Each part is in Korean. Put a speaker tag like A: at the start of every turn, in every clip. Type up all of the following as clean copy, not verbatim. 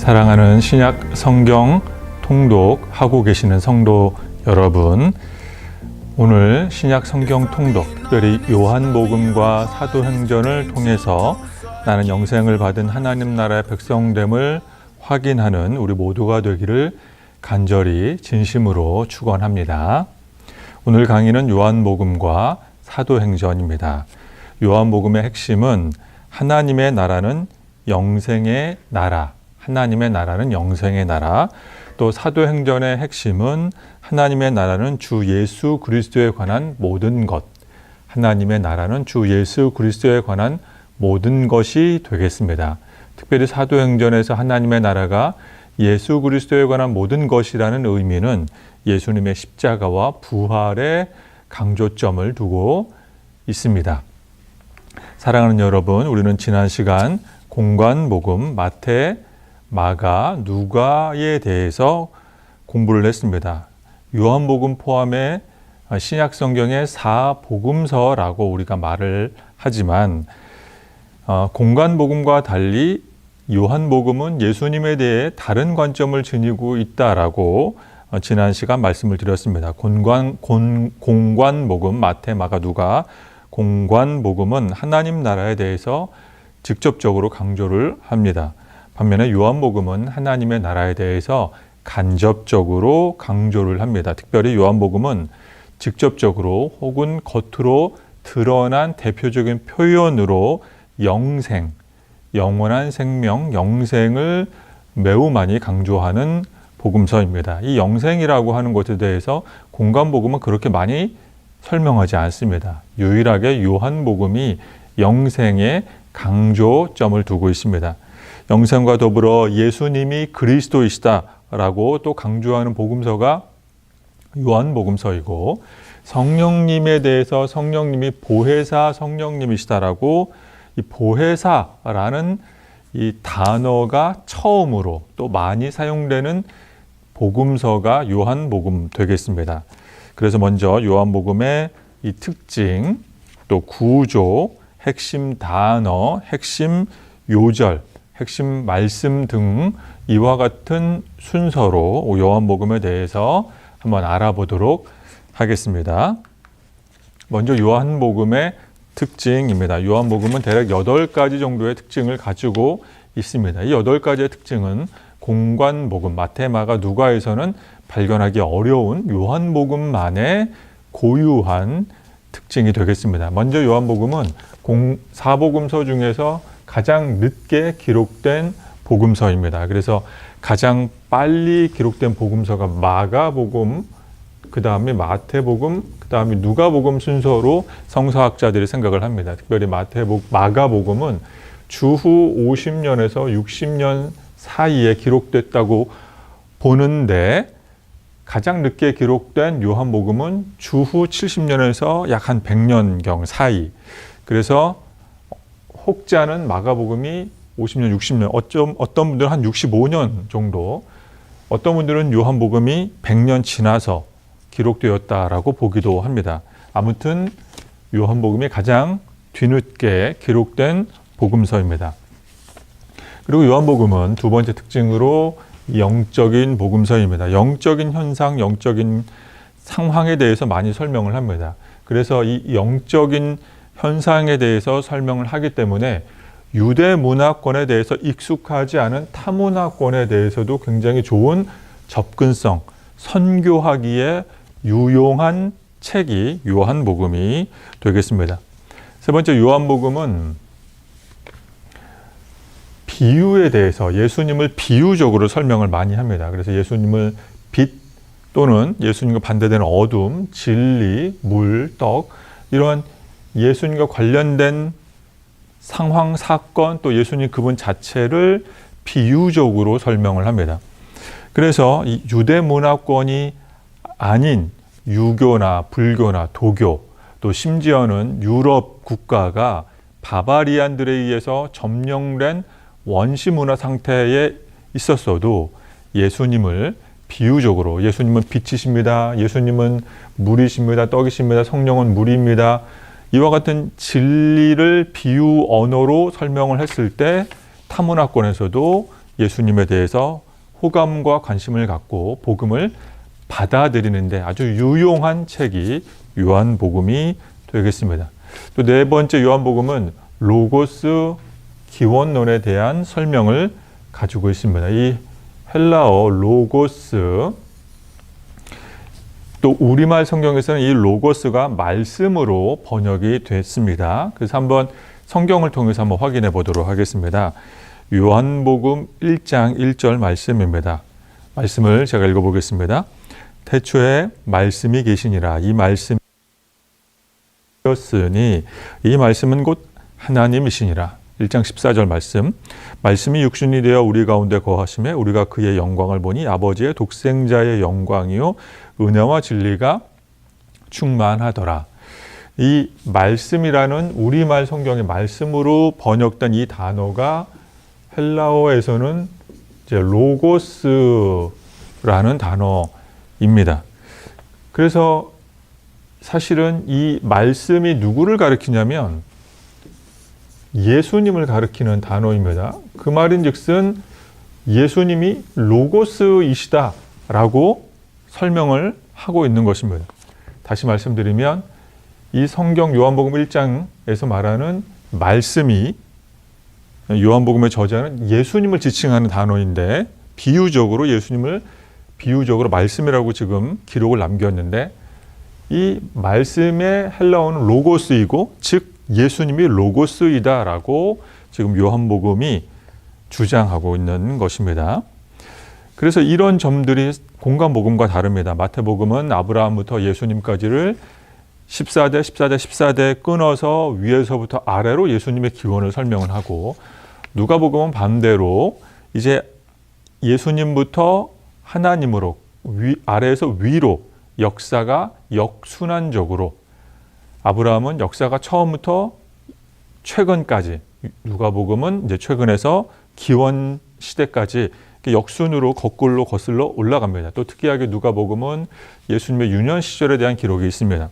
A: 사랑하는 신약 성경 통독하고 계시는 성도 여러분, 오늘 신약 성경 통독, 특별히 요한복음과 사도행전을 통해서 나는 영생을 받은 하나님 나라의 백성됨을 확인하는 우리 모두가 되기를 간절히 진심으로 축원합니다. 오늘 강의는 요한복음과 사도행전입니다. 요한복음의 핵심은 하나님의 나라는 영생의 나라, 하나님의 나라는 영생의 나라, 또 사도행전의 핵심은 하나님의 나라는 주 예수 그리스도에 관한 모든 것, 하나님의 나라는 주 예수 그리스도에 관한 모든 것이 되겠습니다. 특별히 사도행전에서 하나님의 나라가 예수 그리스도에 관한 모든 것이라는 의미는 예수님의 십자가와 부활에 강조점을 두고 있습니다. 사랑하는 여러분, 우리는 지난 시간 공관복음, 마태, 마가, 누가에 대해서 공부를 했습니다. 요한복음 포함해 신약 성경의 4복음서라고 우리가 말을 하지만 공관복음과 달리 요한복음은 예수님에 대해 다른 관점을 지니고 있다라고 지난 시간 말씀을 드렸습니다. 공관복음, 마태, 마가, 누가, 공관복음은 하나님 나라에 대해서 직접적으로 강조를 합니다. 반면에 요한복음은 하나님의 나라에 대해서 간접적으로 강조를 합니다. 특별히 요한복음은 직접적으로 혹은 겉으로 드러난 대표적인 표현으로 영생, 영원한 생명, 영생을 매우 많이 강조하는 복음서입니다. 이 영생이라고 하는 것에 대해서 공관복음은 그렇게 많이 설명하지 않습니다. 유일하게 요한복음이 영생에 강조점을 두고 있습니다. 영생과 더불어 예수님이 그리스도이시다라고 또 강조하는 복음서가 요한복음서이고, 성령님에 대해서 성령님이 보혜사 성령님이시다라고 이 보혜사라는 이 단어가 처음으로 또 많이 사용되는 복음서가 요한복음 되겠습니다. 그래서 먼저 요한복음의 이 특징, 또 구조, 핵심 단어, 핵심 요절, 핵심 말씀 등 이와 같은 순서로 요한복음에 대해서 한번 알아보도록 하겠습니다. 먼저 요한복음의 특징입니다. 요한복음은 대략 8가지 정도의 특징을 가지고 있습니다. 이 8가지의 특징은 공관복음, 마태, 마가, 누가에서는 발견하기 어려운 요한복음만의 고유한 특징이 되겠습니다. 먼저 요한복음은 사복음서 중에서 가장 늦게 기록된 복음서입니다. 그래서 가장 빨리 기록된 복음서가 마가복음, 그 다음에 마태복음, 그 다음에 누가복음 순서로 성서학자들이 생각을 합니다. 특별히 마가복음은 주후 50년에서 60년 사이에 기록됐다고 보는데, 가장 늦게 기록된 요한복음은 주후 70년에서 약 한 100년경 사이. 그래서 혹자는 마가복음이 50년, 60년, 어떤 분들은 한 65년 정도, 어떤 분들은 요한복음이 100년 지나서 기록되었다라고 보기도 합니다. 아무튼 요한복음이 가장 뒤늦게 기록된 복음서입니다. 그리고 요한복음은 두 번째 특징으로 영적인 복음서입니다. 영적인 현상, 영적인 상황에 대해서 많이 설명을 합니다. 그래서 이 영적인 현상에 대해서 설명을 하기 때문에 유대 문화권에 대해서 익숙하지 않은 타문화권에 대해서도 굉장히 좋은 접근성, 선교하기에 유용한 책이 요한복음이 되겠습니다. 세 번째, 요한복음은 비유에 대해서 예수님을 비유적으로 설명을 많이 합니다. 그래서 예수님을 빛 또는 예수님과 반대되는 어둠, 진리, 물, 떡, 이런 예수님과 관련된 상황, 사건, 또 예수님 그분 자체를 비유적으로 설명을 합니다. 그래서 이 유대 문화권이 아닌 유교나 불교나 도교, 또 심지어는 유럽 국가가 바바리안들에 의해서 점령된 원시 문화 상태에 있었어도 예수님을 비유적으로, 예수님은 빛이십니다, 예수님은 물이십니다, 떡이십니다, 성령은 물입니다, 이와 같은 진리를 비유 언어로 설명을 했을 때 타문화권에서도 예수님에 대해서 호감과 관심을 갖고 복음을 받아들이는데 아주 유용한 책이 요한복음이 되겠습니다. 또 네 번째 요한복음은 로고스 기원론에 대한 설명을 가지고 있습니다. 이 헬라어 로고스, 또 우리말 성경에서는 이 로고스가 말씀으로 번역이 됐습니다. 그래서 한번 성경을 통해서 한번 확인해 보도록 하겠습니다. 요한복음 1장 1절 말씀입니다. 말씀을 제가 읽어보겠습니다. 태초에 말씀이 계시니라. 이 말씀이 였으니 이 말씀은 곧 하나님이시니라. 1장 14절 말씀. 말씀이 육신이 되어 우리 가운데 거하심에 우리가 그의 영광을 보니 아버지의 독생자의 영광이요 은혜와 진리가 충만하더라. 이 말씀이라는 우리말 성경의 말씀으로 번역된 이 단어가 헬라어에서는 이제 로고스라는 단어입니다. 그래서 사실은 이 말씀이 누구를 가리키냐면 예수님을 가리키는 단어입니다. 그 말인즉슨 예수님이 로고스이시다라고 설명을 하고 있는 것입니다. 다시 말씀드리면 이 성경 요한복음 1장에서 말하는 말씀이 요한복음의 저자는 예수님을 지칭하는 단어인데 비유적으로 예수님을 비유적으로 말씀이라고 지금 기록을 남겼는데 이 말씀의 헬라어는 로고스이고 즉 예수님이 로고스이다라고 지금 요한복음이 주장하고 있는 것입니다. 그래서 이런 점들이 공간복음과 다릅니다. 마태복음은 아브라함부터 예수님까지를 14대 끊어서 위에서부터 아래로 예수님의 기원을 설명을 하고 누가복음은 반대로 이제 예수님부터 하나님으로 아래에서 위로 역사가 역순환적으로 아브라함은 역사가 처음부터 최근까지 누가복음은 이제 최근에서 기원 시대까지 역순으로 거꾸로 거슬러 올라갑니다. 또 특이하게 누가복음은 예수님의 유년 시절에 대한 기록이 있습니다.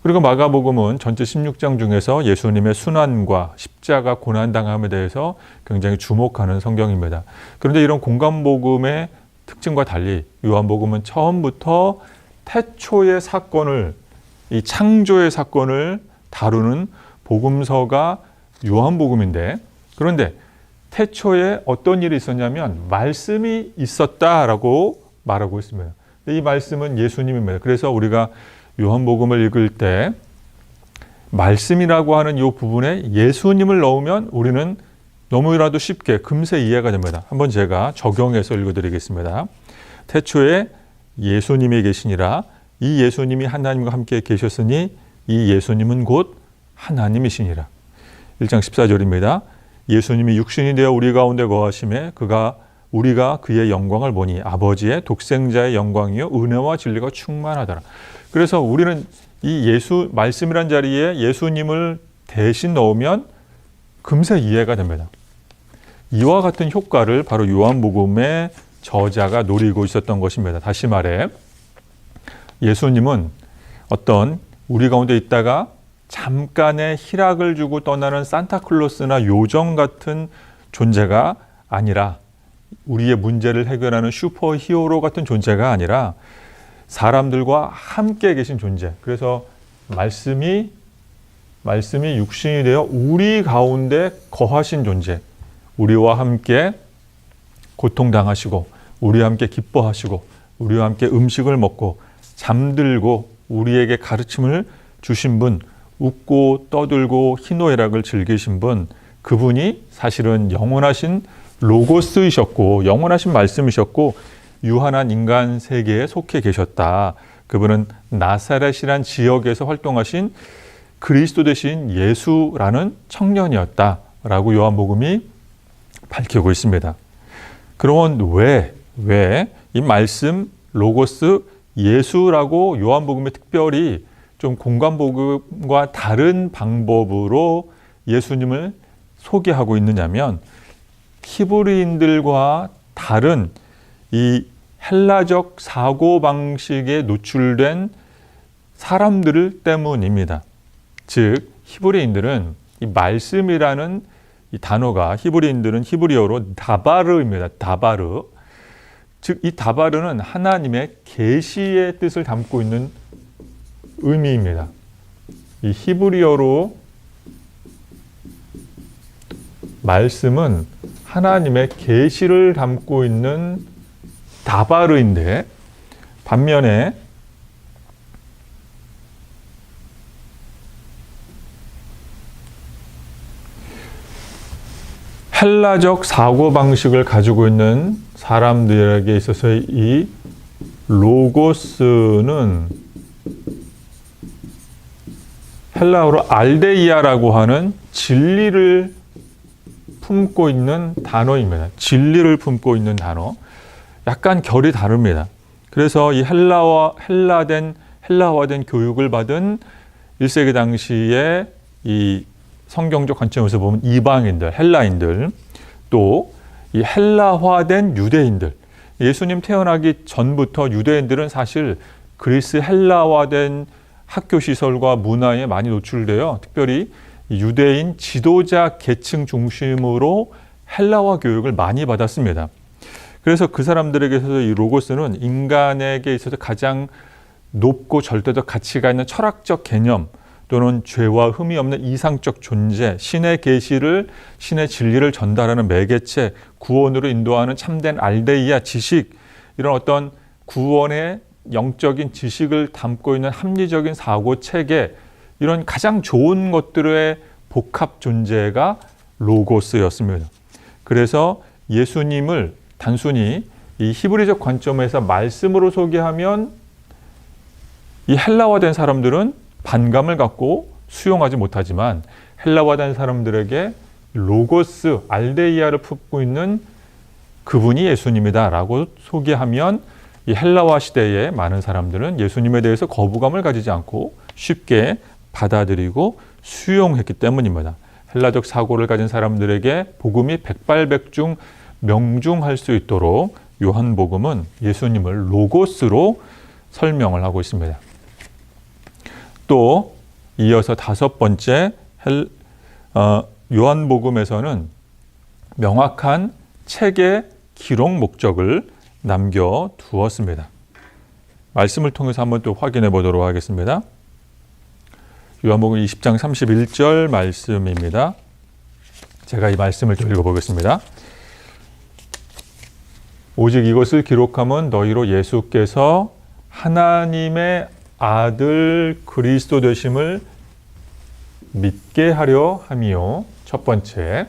A: 그리고 마가복음은 전체 16장 중에서 예수님의 순환과 십자가 고난당함에 대해서 굉장히 주목하는 성경입니다. 그런데 이런 공간복음의 특징과 달리 요한복음은 처음부터 태초의 사건을 이 창조의 사건을 다루는 복음서가 요한복음인데 그런데 태초에 어떤 일이 있었냐면 말씀이 있었다라고 말하고 있습니다. 이 말씀은 예수님입니다. 그래서 우리가 요한복음을 읽을 때 말씀이라고 하는 이 부분에 예수님을 넣으면 우리는 너무나도 쉽게 금세 이해가 됩니다. 한번 제가 적용해서 읽어드리겠습니다. 태초에 예수님이 계시니라. 이 예수님이 하나님과 함께 계셨으니 이 예수님은 곧 하나님이시니라. 1장 14절입니다. 예수님이 육신이 되어 우리 가운데 거하심에 우리가 그의 영광을 보니 아버지의 독생자의 영광이요 은혜와 진리가 충만하더라. 그래서 우리는 이 말씀이란 자리에 예수님을 대신 넣으면 금세 이해가 됩니다. 이와 같은 효과를 바로 요한복음의 저자가 노리고 있었던 것입니다. 다시 말해 예수님은 어떤 우리 가운데 있다가 잠깐의 희락을 주고 떠나는 산타클로스나 요정 같은 존재가 아니라 우리의 문제를 해결하는 슈퍼히어로 같은 존재가 아니라 사람들과 함께 계신 존재. 그래서 말씀이 육신이 되어 우리 가운데 거하신 존재. 우리와 함께 고통당하시고 우리와 함께 기뻐하시고 우리와 함께 음식을 먹고 잠들고 우리에게 가르침을 주신 분, 웃고 떠들고 희노애락을 즐기신 분, 그분이 사실은 영원하신 로고스이셨고 영원하신 말씀이셨고 유한한 인간 세계에 속해 계셨다. 그분은 나사렛이란 지역에서 활동하신 그리스도 되신 예수라는 청년이었다라고 요한복음이 밝히고 있습니다. 그러면 왜 이 말씀 로고스 예수라고 요한복음에 특별히 좀 공간복음과 다른 방법으로 예수님을 소개하고 있느냐면 히브리인들과 다른 이 헬라적 사고방식에 노출된 사람들 때문입니다. 즉 히브리인들은 이 말씀이라는 이 단어가 히브리인들은 히브리어로 다바르입니다. 다바르. 즉 이 다바르는 하나님의 계시의 뜻을 담고 있는 의미입니다. 이 히브리어로 말씀은 하나님의 계시를 담고 있는 다바르인데, 반면에 헬라적 사고방식을 가지고 있는 사람들에게 있어서의 이 로고스는 헬라어로 알데이아라고 하는 진리를 품고 있는 단어입니다. 진리를 품고 있는 단어. 약간 결이 다릅니다. 그래서 이 헬라화된 교육을 받은 1세기 당시에 이 성경적 관점에서 보면 이방인들, 헬라인들, 또 이 헬라화된 유대인들, 예수님 태어나기 전부터 유대인들은 사실 그리스 헬라화된 학교 시설과 문화에 많이 노출되어 특별히 유대인 지도자 계층 중심으로 헬라화 교육을 많이 받았습니다. 그래서 그 사람들에게 있어서 이 로고스는 인간에게 있어서 가장 높고 절대적 가치가 있는 철학적 개념, 또는 죄와 흠이 없는 이상적 존재, 신의 계시를, 신의 진리를 전달하는 매개체, 구원으로 인도하는 참된 알데이아 지식, 이런 어떤 구원의 영적인 지식을 담고 있는 합리적인 사고 체계, 이런 가장 좋은 것들의 복합 존재가 로고스였습니다. 그래서 예수님을 단순히 이 히브리적 관점에서 말씀으로 소개하면 이 헬라화된 사람들은 반감을 갖고 수용하지 못하지만, 헬라화된 사람들에게 로고스, 알데이아를 품고 있는 그분이 예수님이다라고 소개하면 이 헬라화 시대의 많은 사람들은 예수님에 대해서 거부감을 가지지 않고 쉽게 받아들이고 수용했기 때문입니다. 헬라적 사고를 가진 사람들에게 복음이 백발백중 명중할 수 있도록 요한복음은 예수님을 로고스로 설명을 하고 있습니다. 또 이어서 다섯 번째, 요한복음에서는 명확한 책의 기록 목적을 남겨두었습니다. 말씀을 통해서 한번 또 확인해 보도록 하겠습니다. 요한복음 20장 31절 말씀입니다. 제가 이 말씀을 좀 읽어보겠습니다. 오직 이것을 기록함은 너희로 예수께서 하나님의 아들 그리스도 되심을 믿게 하려 함이요. 첫 번째.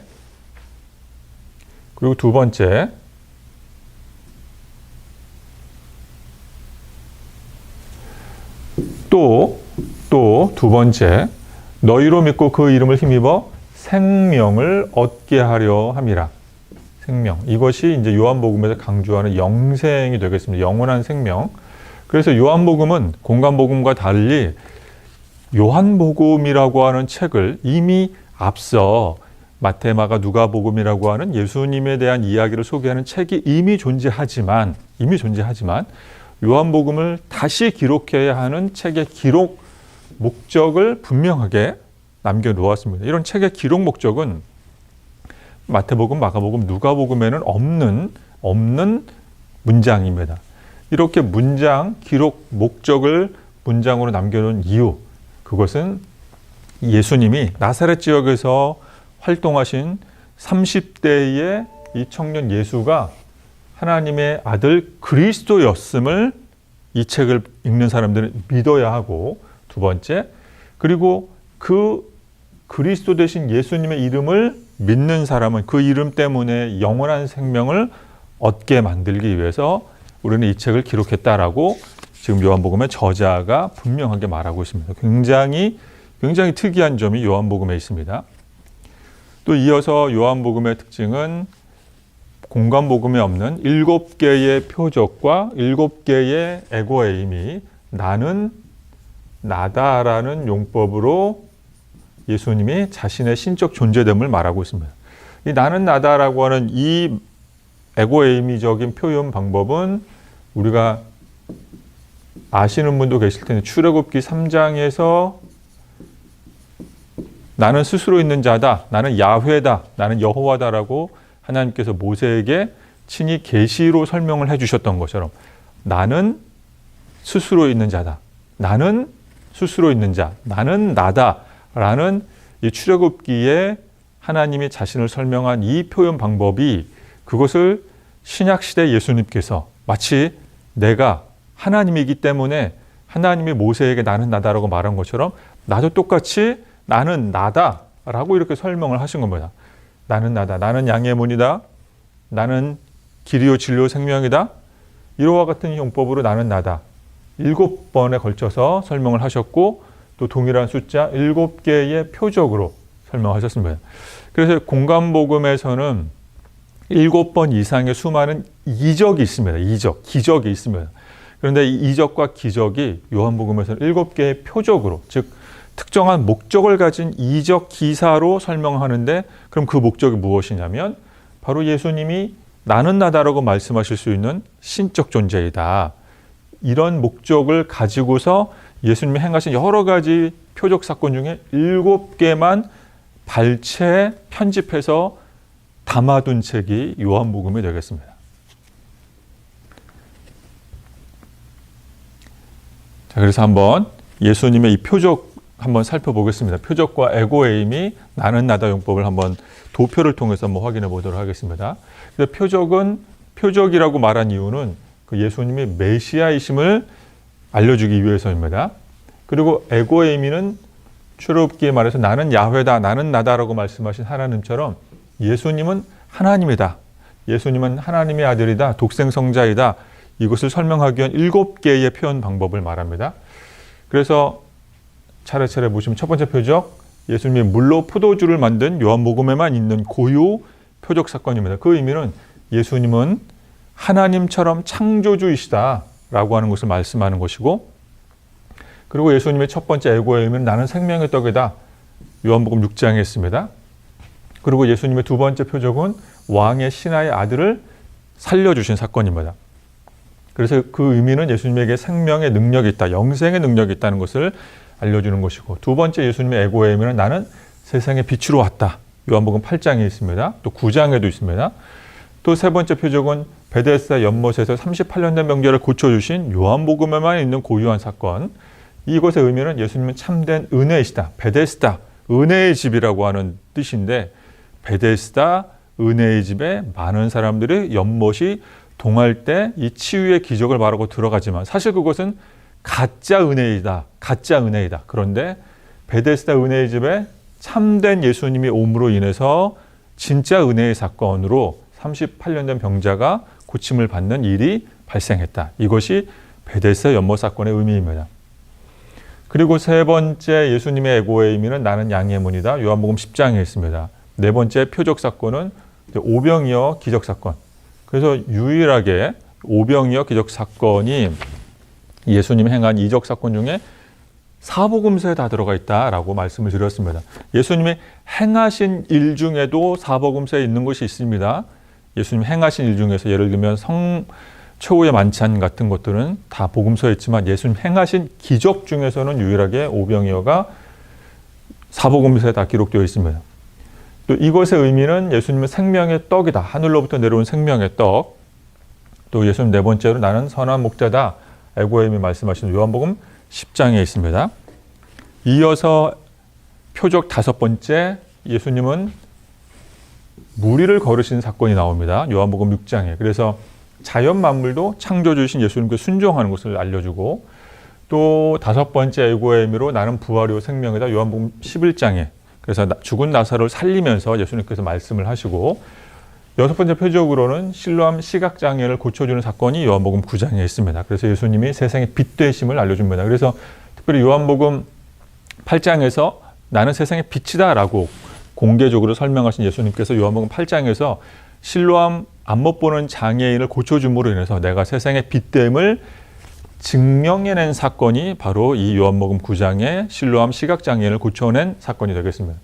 A: 그리고 두 번째. 또 두 번째. 너희로 믿고 그 이름을 힘입어 생명을 얻게 하려 함이라. 생명. 이것이 이제 요한복음에서 강조하는 영생이 되겠습니다. 영원한 생명. 그래서 요한복음은 공관복음과 달리 요한복음이라고 하는 책을 이미 앞서 마태, 마가, 누가복음이라고 하는 예수님에 대한 이야기를 소개하는 책이 이미 존재하지만 요한복음을 다시 기록해야 하는 책의 기록 목적을 분명하게 남겨놓았습니다. 이런 책의 기록 목적은 마태복음, 마가복음, 누가복음에는 없는 문장입니다. 이렇게 문장, 기록, 목적을 문장으로 남겨놓은 이유, 그것은 예수님이 나사렛 지역에서 활동하신 30대의 이 청년 예수가 하나님의 아들 그리스도였음을 이 책을 읽는 사람들은 믿어야 하고, 두 번째, 그리고 그 그리스도 되신 예수님의 이름을 믿는 사람은 그 이름 때문에 영원한 생명을 얻게 만들기 위해서 우리는 이 책을 기록했다라고 지금 요한복음의 저자가 분명하게 말하고 있습니다. 굉장히 특이한 점이 요한복음에 있습니다. 또 이어서 요한복음의 특징은 공관복음에 없는 7개의 표적과 7개의 에고에임이 나는 나다라는 용법으로 예수님이 자신의 신적 존재됨을 말하고 있습니다. 이 나는 나다라고 하는 이 에고에이미적인 표현 방법은 우리가 아시는 분도 계실 텐데, 출애굽기 3장에서 나는 스스로 있는 자다, 나는 야훼다, 나는 여호와다라고 하나님께서 모세에게 친히 계시로 설명을 해주셨던 것처럼 나는 스스로 있는 자다, 나는 스스로 있는 자, 나는 나다라는 이 출애굽기에 하나님이 자신을 설명한 이 표현 방법이, 그것을 신약시대 예수님께서 마치 내가 하나님이기 때문에 하나님이 모세에게 나는 나다라고 말한 것처럼 나도 똑같이 나는 나다라고 이렇게 설명을 하신 겁니다. 나는 나다, 나는 양의 문이다, 나는 길이요 진리요 생명이다, 이와 같은 용법으로 나는 나다 7번에 걸쳐서 설명을 하셨고, 또 동일한 숫자 7개의 표적으로 설명하셨습니다. 그래서 공간복음에서는 7번 이상의 수많은 이적이 있습니다. 기적이 있습니다. 그런데 이 이적과 기적이 요한복음에서는 7개의 표적으로, 즉 특정한 목적을 가진 이적 기사로 설명하는데, 그럼 그 목적이 무엇이냐면 바로 예수님이 나는 나다라고 말씀하실 수 있는 신적 존재이다, 이런 목적을 가지고서 예수님이 행하신 여러 가지 표적 사건 중에 7개만 발췌 편집해서 담아둔 책이 요한복음이 되겠습니다. 자, 그래서 한번 예수님의 이 표적 한번 살펴보겠습니다. 표적과 에고에임이 나는 나다 용법을 한번 도표를 통해서 한번 확인해 보도록 하겠습니다. 그래서 표적은 표적이라고 말한 이유는 그 예수님이 메시아이심을 알려주기 위해서입니다. 그리고 에고에임은 출애굽기에 말해서 나는 야훼다, 나는 나다라고 말씀하신 하나님처럼 예수님은 하나님이다, 예수님은 하나님의 아들이다, 독생성자이다, 이것을 설명하기 위한 7개의 표현 방법을 말합니다. 그래서 차례차례 보시면 첫 번째 표적, 예수님이 물로 포도주를 만든 요한복음에만 있는 고유 표적 사건입니다. 그 의미는 예수님은 하나님처럼 창조주이시다 라고 하는 것을 말씀하는 것이고, 그리고 예수님의 첫 번째 에고의 의미는 나는 생명의 떡이다, 요한복음 6장에 있습니다. 그리고 예수님의 두 번째 표적은 왕의 신하의 아들을 살려주신 사건입니다. 그래서 그 의미는 예수님에게 생명의 능력이 있다, 영생의 능력이 있다는 것을 알려주는 것이고, 두 번째 예수님의 에고의 의미는 나는 세상의 빛으로 왔다, 요한복음 8장에 있습니다. 또 9장에도 있습니다. 또 세 번째 표적은 베데스다 연못에서 38년 된 명제를 고쳐주신 요한복음에만 있는 고유한 사건, 이것의 의미는 예수님은 참된 은혜이시다, 베데스다, 은혜의 집이라고 하는 뜻인데, 베데스다, 은혜의 집에 많은 사람들이 연못이 동할 때 이 치유의 기적을 말하고 들어가지만 사실 그것은 가짜 은혜이다. 그런데 베데스다 은혜의 집에 참된 예수님이 옴으로 인해서 진짜 은혜의 사건으로 38년 된 병자가 고침을 받는 일이 발생했다. 이것이 베데스다 연못 사건의 의미입니다. 그리고 세 번째 예수님의 에고의 의미는 나는 양의 문이다, 요한복음 10장에 있습니다. 네 번째 표적 사건은 오병이어 기적 사건. 그래서 유일하게 오병이어 기적 사건이 예수님이 행한 이적 사건 중에 사복음서에 다 들어가 있다라고 말씀을 드렸습니다. 예수님이 행하신 일 중에도 사복음서에 있는 것이 있습니다. 예수님 행하신 일 중에서 예를 들면 최후의 만찬 같은 것들은 다 복음서에 있지만 예수님 행하신 기적 중에서는 유일하게 오병이어가 사복음서에 다 기록되어 있습니다. 또 이것의 의미는 예수님은 생명의 떡이다, 하늘로부터 내려온 생명의 떡. 또 예수님 네 번째로 나는 선한 목자다, 에고에임이 말씀하신 요한복음 10장에 있습니다. 이어서 표적 다섯 번째, 예수님은 무리를 걸으신 사건이 나옵니다. 요한복음 6장에. 그래서 자연 만물도 창조주이신 예수님께 순종하는 것을 알려주고, 또 다섯 번째 에고의 의미로 나는 부활이요 생명이다, 요한복음 11장에. 그래서 죽은 나사로를 살리면서 예수님께서 말씀을 하시고, 여섯 번째 표적으로는 실로암 시각장애를 고쳐주는 사건이 요한복음 9장에 있습니다. 그래서 예수님이 세상의 빛 되심을 알려줍니다. 그래서 특별히 요한복음 8장에서 나는 세상의 빛이다 라고 공개적으로 설명하신 예수님께서 요한복음 8장에서 실로암 안 못 보는 장애인을 고쳐줌으로 인해서 내가 세상의 빛됨을 증명해낸 사건이 바로 이 요한복음 9장의 실로암 시각장애인을 고쳐낸 사건이 되겠습니다.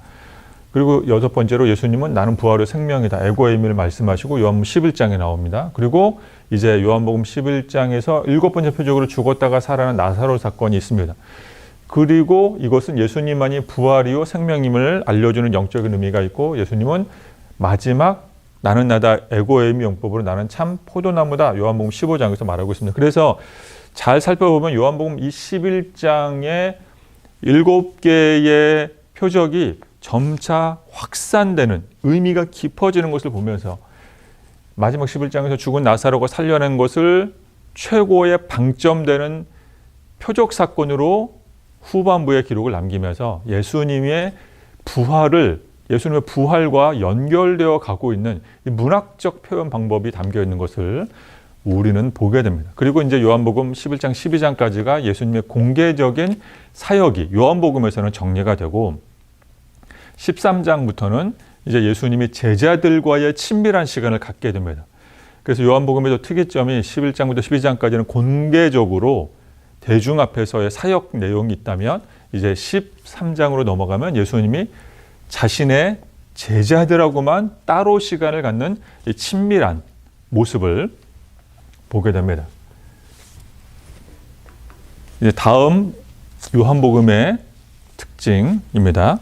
A: 그리고 여섯 번째로 예수님은 나는 부활의 생명이다, 에고의 의미를 말씀하시고 요한복음 11장에 나옵니다. 그리고 이제 요한복음 11장에서 일곱 번째 표적으로 죽었다가 살아난 나사로 사건이 있습니다. 그리고 이것은 예수님만이 부활이요 생명임을 알려주는 영적인 의미가 있고, 예수님은 마지막 나는 나다 에고에이미 용법으로 나는 참 포도나무다, 요한복음 15장에서 말하고 있습니다. 그래서 잘 살펴보면 요한복음 이 11장의 7개의 표적이 점차 확산되는, 의미가 깊어지는 것을 보면서 마지막 11장에서 죽은 나사로가 살려낸 것을 최고의 방점되는 표적 사건으로 후반부의 기록을 남기면서 예수님의 부활과 연결되어 가고 있는 이 문학적 표현 방법이 담겨 있는 것을 우리는 보게 됩니다. 그리고 이제 요한복음 11장, 12장까지가 예수님의 공개적인 사역이 요한복음에서는 정리가 되고, 13장부터는 이제 예수님이 제자들과의 친밀한 시간을 갖게 됩니다. 그래서 요한복음의 특이점이 11장부터 12장까지는 공개적으로 대중 앞에서의 사역 내용이 있다면, 이제 13장으로 넘어가면 예수님이 자신의 제자들하고만 따로 시간을 갖는 이 친밀한 모습을 보게 됩니다. 이제 다음 요한복음의 특징입니다.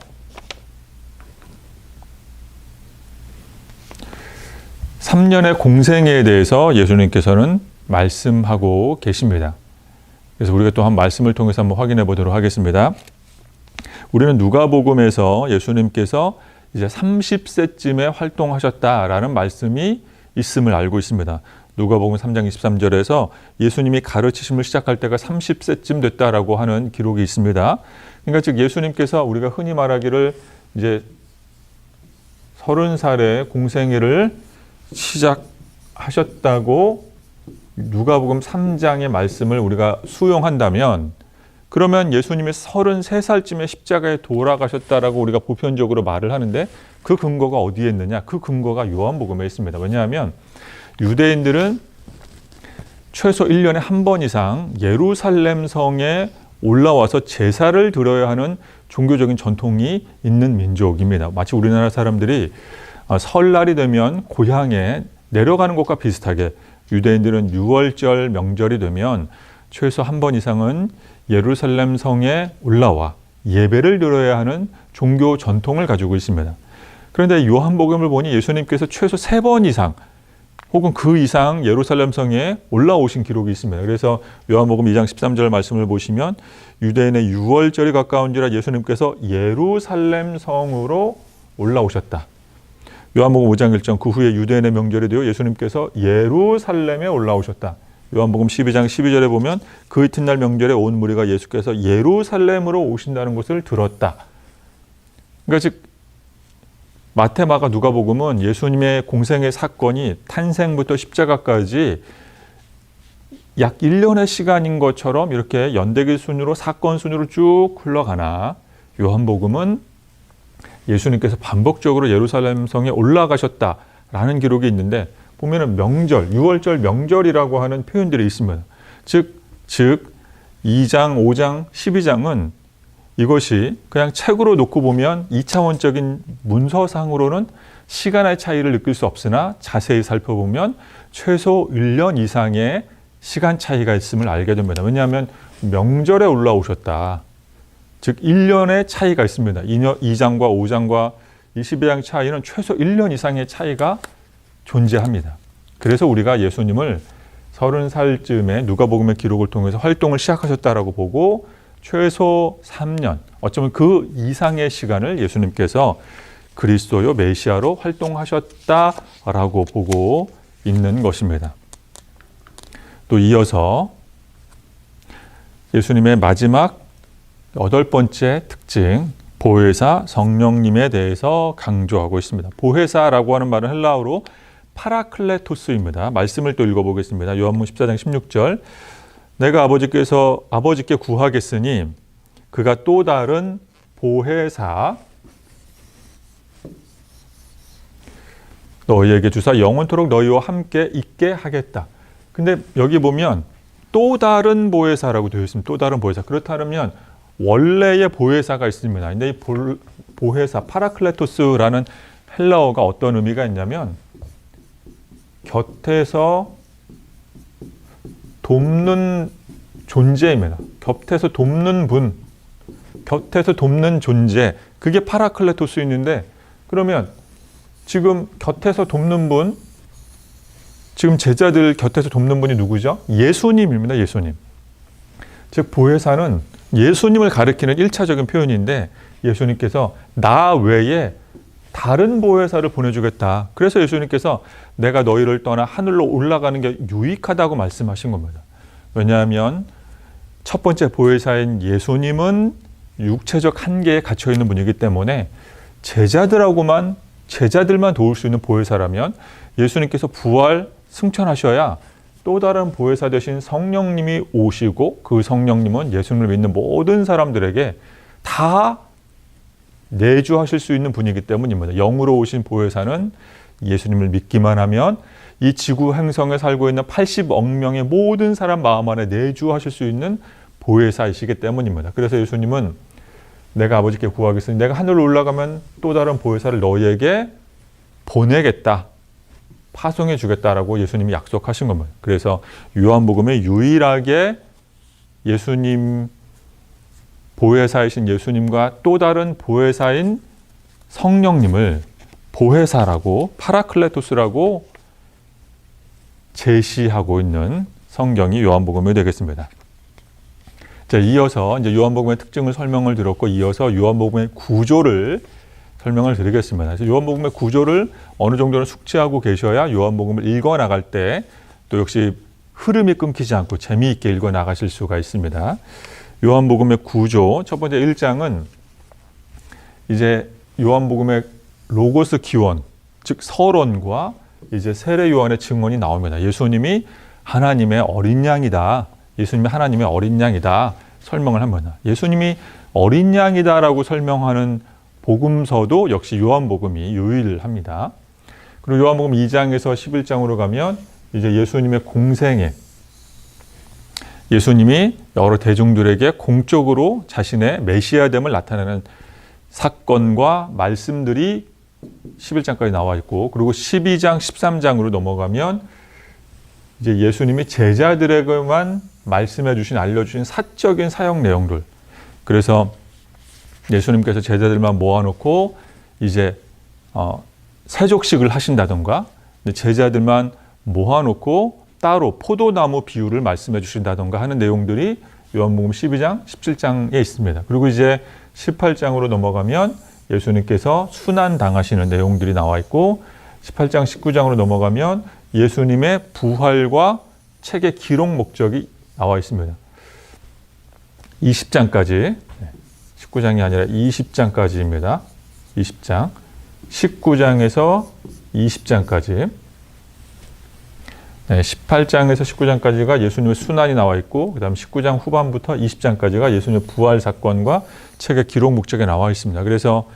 A: 3년의 공생애에 대해서 예수님께서는 말씀하고 계십니다. 그래서 우리가 또 한 말씀을 통해서 한번 확인해 보도록 하겠습니다. 우리는 누가복음에서 예수님께서 이제 30세쯤에 활동하셨다라는 말씀이 있음을 알고 있습니다. 누가복음 3장 23절에서 예수님이 가르치심을 시작할 때가 30세쯤 됐다라고 하는 기록이 있습니다. 그러니까 즉 예수님께서 우리가 흔히 말하기를 이제 30살에 공생애를 시작하셨다고 누가복음 3장의 말씀을 우리가 수용한다면, 그러면 예수님이 33살쯤에 십자가에 돌아가셨다라고 우리가 보편적으로 말을 하는데, 그 근거가 어디에 있느냐? 그 근거가 요한복음에 있습니다. 왜냐하면 유대인들은 최소 1년에 한 번 이상 예루살렘 성에 올라와서 제사를 드려야 하는 종교적인 전통이 있는 민족입니다. 마치 우리나라 사람들이 설날이 되면 고향에 내려가는 것과 비슷하게 유대인들은 6월절 명절이 되면 최소 한 번 이상은 예루살렘 성에 올라와 예배를 드려야 하는 종교 전통을 가지고 있습니다. 그런데 요한복음을 보니 예수님께서 최소 3번 이상 혹은 그 이상 예루살렘 성에 올라오신 기록이 있습니다. 그래서 요한복음 2장 13절 말씀을 보시면 유대인의 6월절이 가까운지라 예수님께서 예루살렘 성으로 올라오셨다. 요한복음 5장 1절 그 후에 유대인의 명절이 되어 예수님께서 예루살렘에 올라오셨다. 요한복음 12장 12절에 보면 그 이튿날 명절에 온 무리가 예수께서 예루살렘으로 오신다는 것을 들었다. 그러니까 즉 마태, 마가, 누가복음은 예수님의 공생의 사건이 탄생부터 십자가까지 약 1년의 시간인 것처럼 이렇게 연대기 순으로 사건 순으로 쭉 흘러가나, 요한복음은 예수님께서 반복적으로 예루살렘 성에 올라가셨다라는 기록이 있는데, 보면은 명절, 6월절 명절이라고 하는 표현들이 있습니다. 즉 2장, 5장, 12장은 이것이 그냥 책으로 놓고 보면 2차원적인 문서상으로는 시간의 차이를 느낄 수 없으나 자세히 살펴보면 최소 1년 이상의 시간 차이가 있음을 알게 됩니다. 왜냐하면 명절에 올라오셨다. 즉 1년의 차이가 있습니다. 2장과 5장과 22장 차이는 최소 1년 이상의 차이가 존재합니다. 그래서 우리가 예수님을 30살쯤에 누가복음의 기록을 통해서 활동을 시작하셨다라고 보고 최소 3년, 어쩌면 그 이상의 시간을 예수님께서 그리스도요 메시아로 활동하셨다라고 보고 있는 것입니다. 또 이어서 예수님의 마지막 8번째 특징, 보혜사 성령님에 대해서 강조하고 있습니다. 보혜사라고 하는 말은 헬라어로 파라클레토스입니다. 말씀을 또 읽어보겠습니다. 요한복음 14장 16절 내가 아버지께 구하겠으니 그가 또 다른 보혜사 너희에게 주사 영원토록 너희와 함께 있게 하겠다. 근데 여기 보면 또 다른 보혜사라고 되어 있습니다. 또 다른 보혜사. 그렇다면 원래의 보혜사가 있습니다. 근데 이 보혜사 파라클레토스라는 헬라어가 어떤 의미가 있냐면 곁에서 돕는 존재입니다. 곁에서 돕는 분, 곁에서 돕는 존재, 그게 파라클레토스인데, 그러면 지금 곁에서 돕는 분, 지금 제자들 곁에서 돕는 분이 누구죠? 예수님입니다. 예수님. 즉 보혜사는 예수님을 가리키는 1차적인 표현인데, 예수님께서 나 외에 다른 보혜사를 보내주겠다. 그래서 예수님께서 내가 너희를 떠나 하늘로 올라가는 게 유익하다고 말씀하신 겁니다. 왜냐하면 첫 번째 보혜사인 예수님은 육체적 한계에 갇혀 있는 분이기 때문에 제자들만 도울 수 있는 보혜사라면, 예수님께서 부활 승천하셔야 또 다른 보혜사 되신 성령님이 오시고, 그 성령님은 예수님을 믿는 모든 사람들에게 다 내주하실 수 있는 분이기 때문입니다. 영으로 오신 보혜사는 예수님을 믿기만 하면 이 지구 행성에 살고 있는 80억 명의 모든 사람 마음 안에 내주하실 수 있는 보혜사이시기 때문입니다. 그래서 예수님은 내가 아버지께 구하겠으니 내가 하늘로 올라가면 또 다른 보혜사를 너희에게 보내겠다, 파송해 주겠다라고 예수님이 약속하신 겁니다. 그래서 요한복음에 유일하게 예수님, 보혜사이신 예수님과 또 다른 보혜사인 성령님을 보혜사라고, 파라클레토스라고 제시하고 있는 성경이 요한복음이 되겠습니다. 자, 이어서 이제 요한복음의 특징을 설명을 드렸고, 이어서 요한복음의 구조를 설명을 드리겠습니다. 그래서 요한복음의 구조를 어느 정도는 숙지하고 계셔야 요한복음을 읽어 나갈 때 또 역시 흐름이 끊기지 않고 재미있게 읽어 나가실 수가 있습니다. 요한복음의 구조, 첫 번째 1장은 이제 요한복음의 로고스 기원, 즉 서론과 이제 세례 요한의 증언이 나옵니다. 예수님이 하나님의 어린 양이다. 예수님이 하나님의 어린 양이다. 설명을 합니다. 예수님이 어린 양이다라고 설명하는 복음서도 역시 요한복음이 유일합니다. 그리고 요한복음 2장에서 11장으로 가면 이제 예수님의 공생애, 예수님이 여러 대중들에게 공적으로 자신의 메시아됨을 나타내는 사건과 말씀들이 11장까지 나와 있고, 그리고 12장, 13장으로 넘어가면 이제 예수님이 제자들에게만 말씀해 주신, 알려주신 사적인 사역 내용들. 그래서 예수님께서 제자들만 모아놓고 이제 세족식을 하신다던가, 제자들만 모아놓고 따로 포도나무 비유를 말씀해 주신다던가 하는 내용들이 요한복음 12장, 17장에 있습니다. 그리고 이제 18장으로 넘어가면 예수님께서 순환 당하시는 내용들이 나와 있고, 18장, 19장으로 넘어가면 예수님의 부활과 책의 기록 목적이 나와 있습니다. 20장까지, 19장이 아니라 20장까지입니다. 20장, 19장에서 20장까지, 18장에서 19장까지가 예수님의 순환이 나와 있고, 그 다음 19장 후반부터 20장까지가 예수님의 부활 사건과 책의 기록 목적에 나와 있습니다. 그래서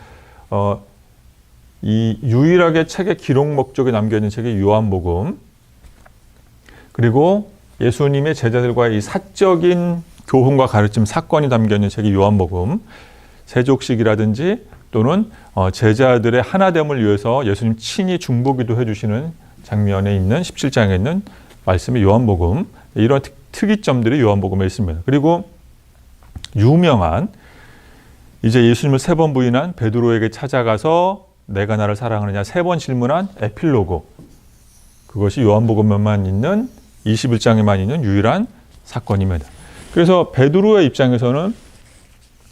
A: 이 유일하게 책의 기록 목적에 남겨있는 책이 요한복음, 그리고 예수님의 제자들과의 이 사적인 교훈과 가르침 사건이 담겨있는 책이 요한복음, 세족식이라든지 또는 제자들의 하나됨을 위해서 예수님 친히 중보기도 해주시는 장면에 있는 17장에 있는 말씀이 요한복음, 이런 특이점들이 요한복음에 있습니다. 그리고 유명한 이제 예수님을 3번 부인한 베드로에게 찾아가서 내가 나를 사랑하느냐 3번 질문한 에필로그, 그것이 요한복음에만 있는 21장에만 있는 유일한 사건입니다. 그래서 베드로의 입장에서는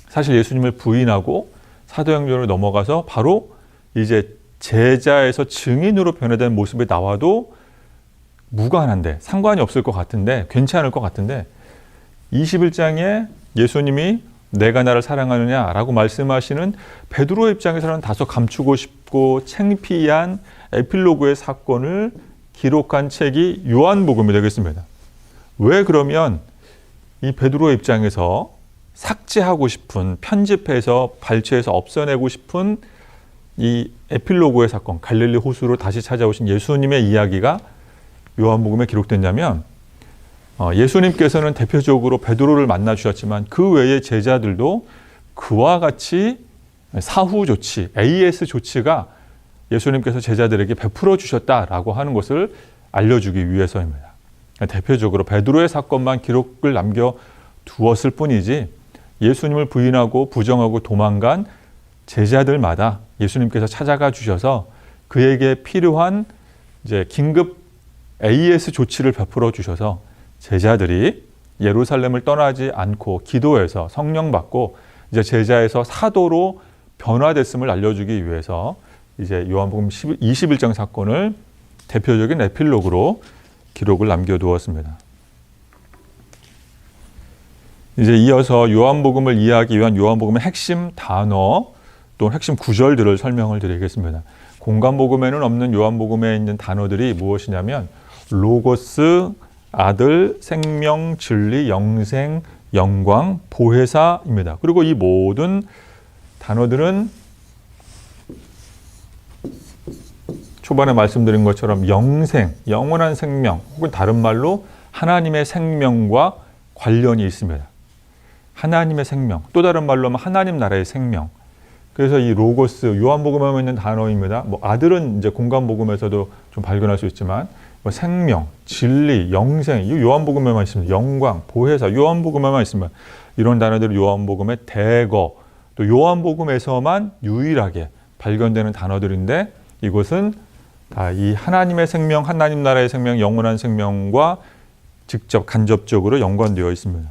A: 사실 예수님을 부인하고 사도행전으로 넘어가서 바로 이제 제자에서 증인으로 변화된 모습이 나와도 무관한데, 상관이 없을 것 같은데, 괜찮을 것 같은데, 21장에 예수님이 내가 나를 사랑하느냐라고 말씀하시는 베드로의 입장에서는 다소 감추고 싶고 창피한 에필로그의 사건을 기록한 책이 요한복음이 되겠습니다. 왜 그러면 이 베드로의 입장에서 삭제하고 싶은, 편집해서 발췌해서 없애내고 싶은 이 에필로그의 사건, 갈릴리 호수로 다시 찾아오신 예수님의 이야기가 요한복음에 기록됐냐면, 예수님께서는 대표적으로 베드로를 만나 주셨지만 그 외의 제자들도 그와 같이 사후 조치, AS 조치가 예수님께서 제자들에게 베풀어 주셨다라고 하는 것을 알려주기 위해서입니다. 대표적으로 베드로의 사건만 기록을 남겨 두었을 뿐이지 예수님을 부인하고 부정하고 도망간 제자들마다 예수님께서 찾아가 주셔서 그에게 필요한 이제 긴급 AS 조치를 베풀어 주셔서 제자들이 예루살렘을 떠나지 않고 기도해서 성령 받고 이제 제자에서 사도로 변화됐음을 알려주기 위해서 이제 요한복음 21장 사건을 대표적인 에필로그로 기록을 남겨두었습니다. 이제 이어서 요한복음을 이해하기 위한 요한복음의 핵심 단어 또 핵심 구절들을 설명을 드리겠습니다. 공간복음에는 없는 요한복음에 있는 단어들이 무엇이냐면 로고스, 아들, 생명, 진리, 영생, 영광, 보혜사입니다. 그리고 이 모든 단어들은 초반에 말씀드린 것처럼 영생, 영원한 생명 혹은 다른 말로 하나님의 생명과 관련이 있습니다. 하나님의 생명, 또 다른 말로 하면 하나님 나라의 생명. 그래서 이 로고스, 요한복음에 있는 단어입니다. 아들은 이제 공간복음에서도 좀 발견할 수 있지만 생명, 진리, 영생, 이 요한복음에만 있습니다. 영광, 보혜사, 요한복음에만 있으면 이런 단어들이 요한복음의 대거, 또 요한복음에서만 유일하게 발견되는 단어들인데 이것은 다 이 하나님의 생명, 하나님 나라의 생명, 영원한 생명과 직접 간접적으로 연관되어 있습니다.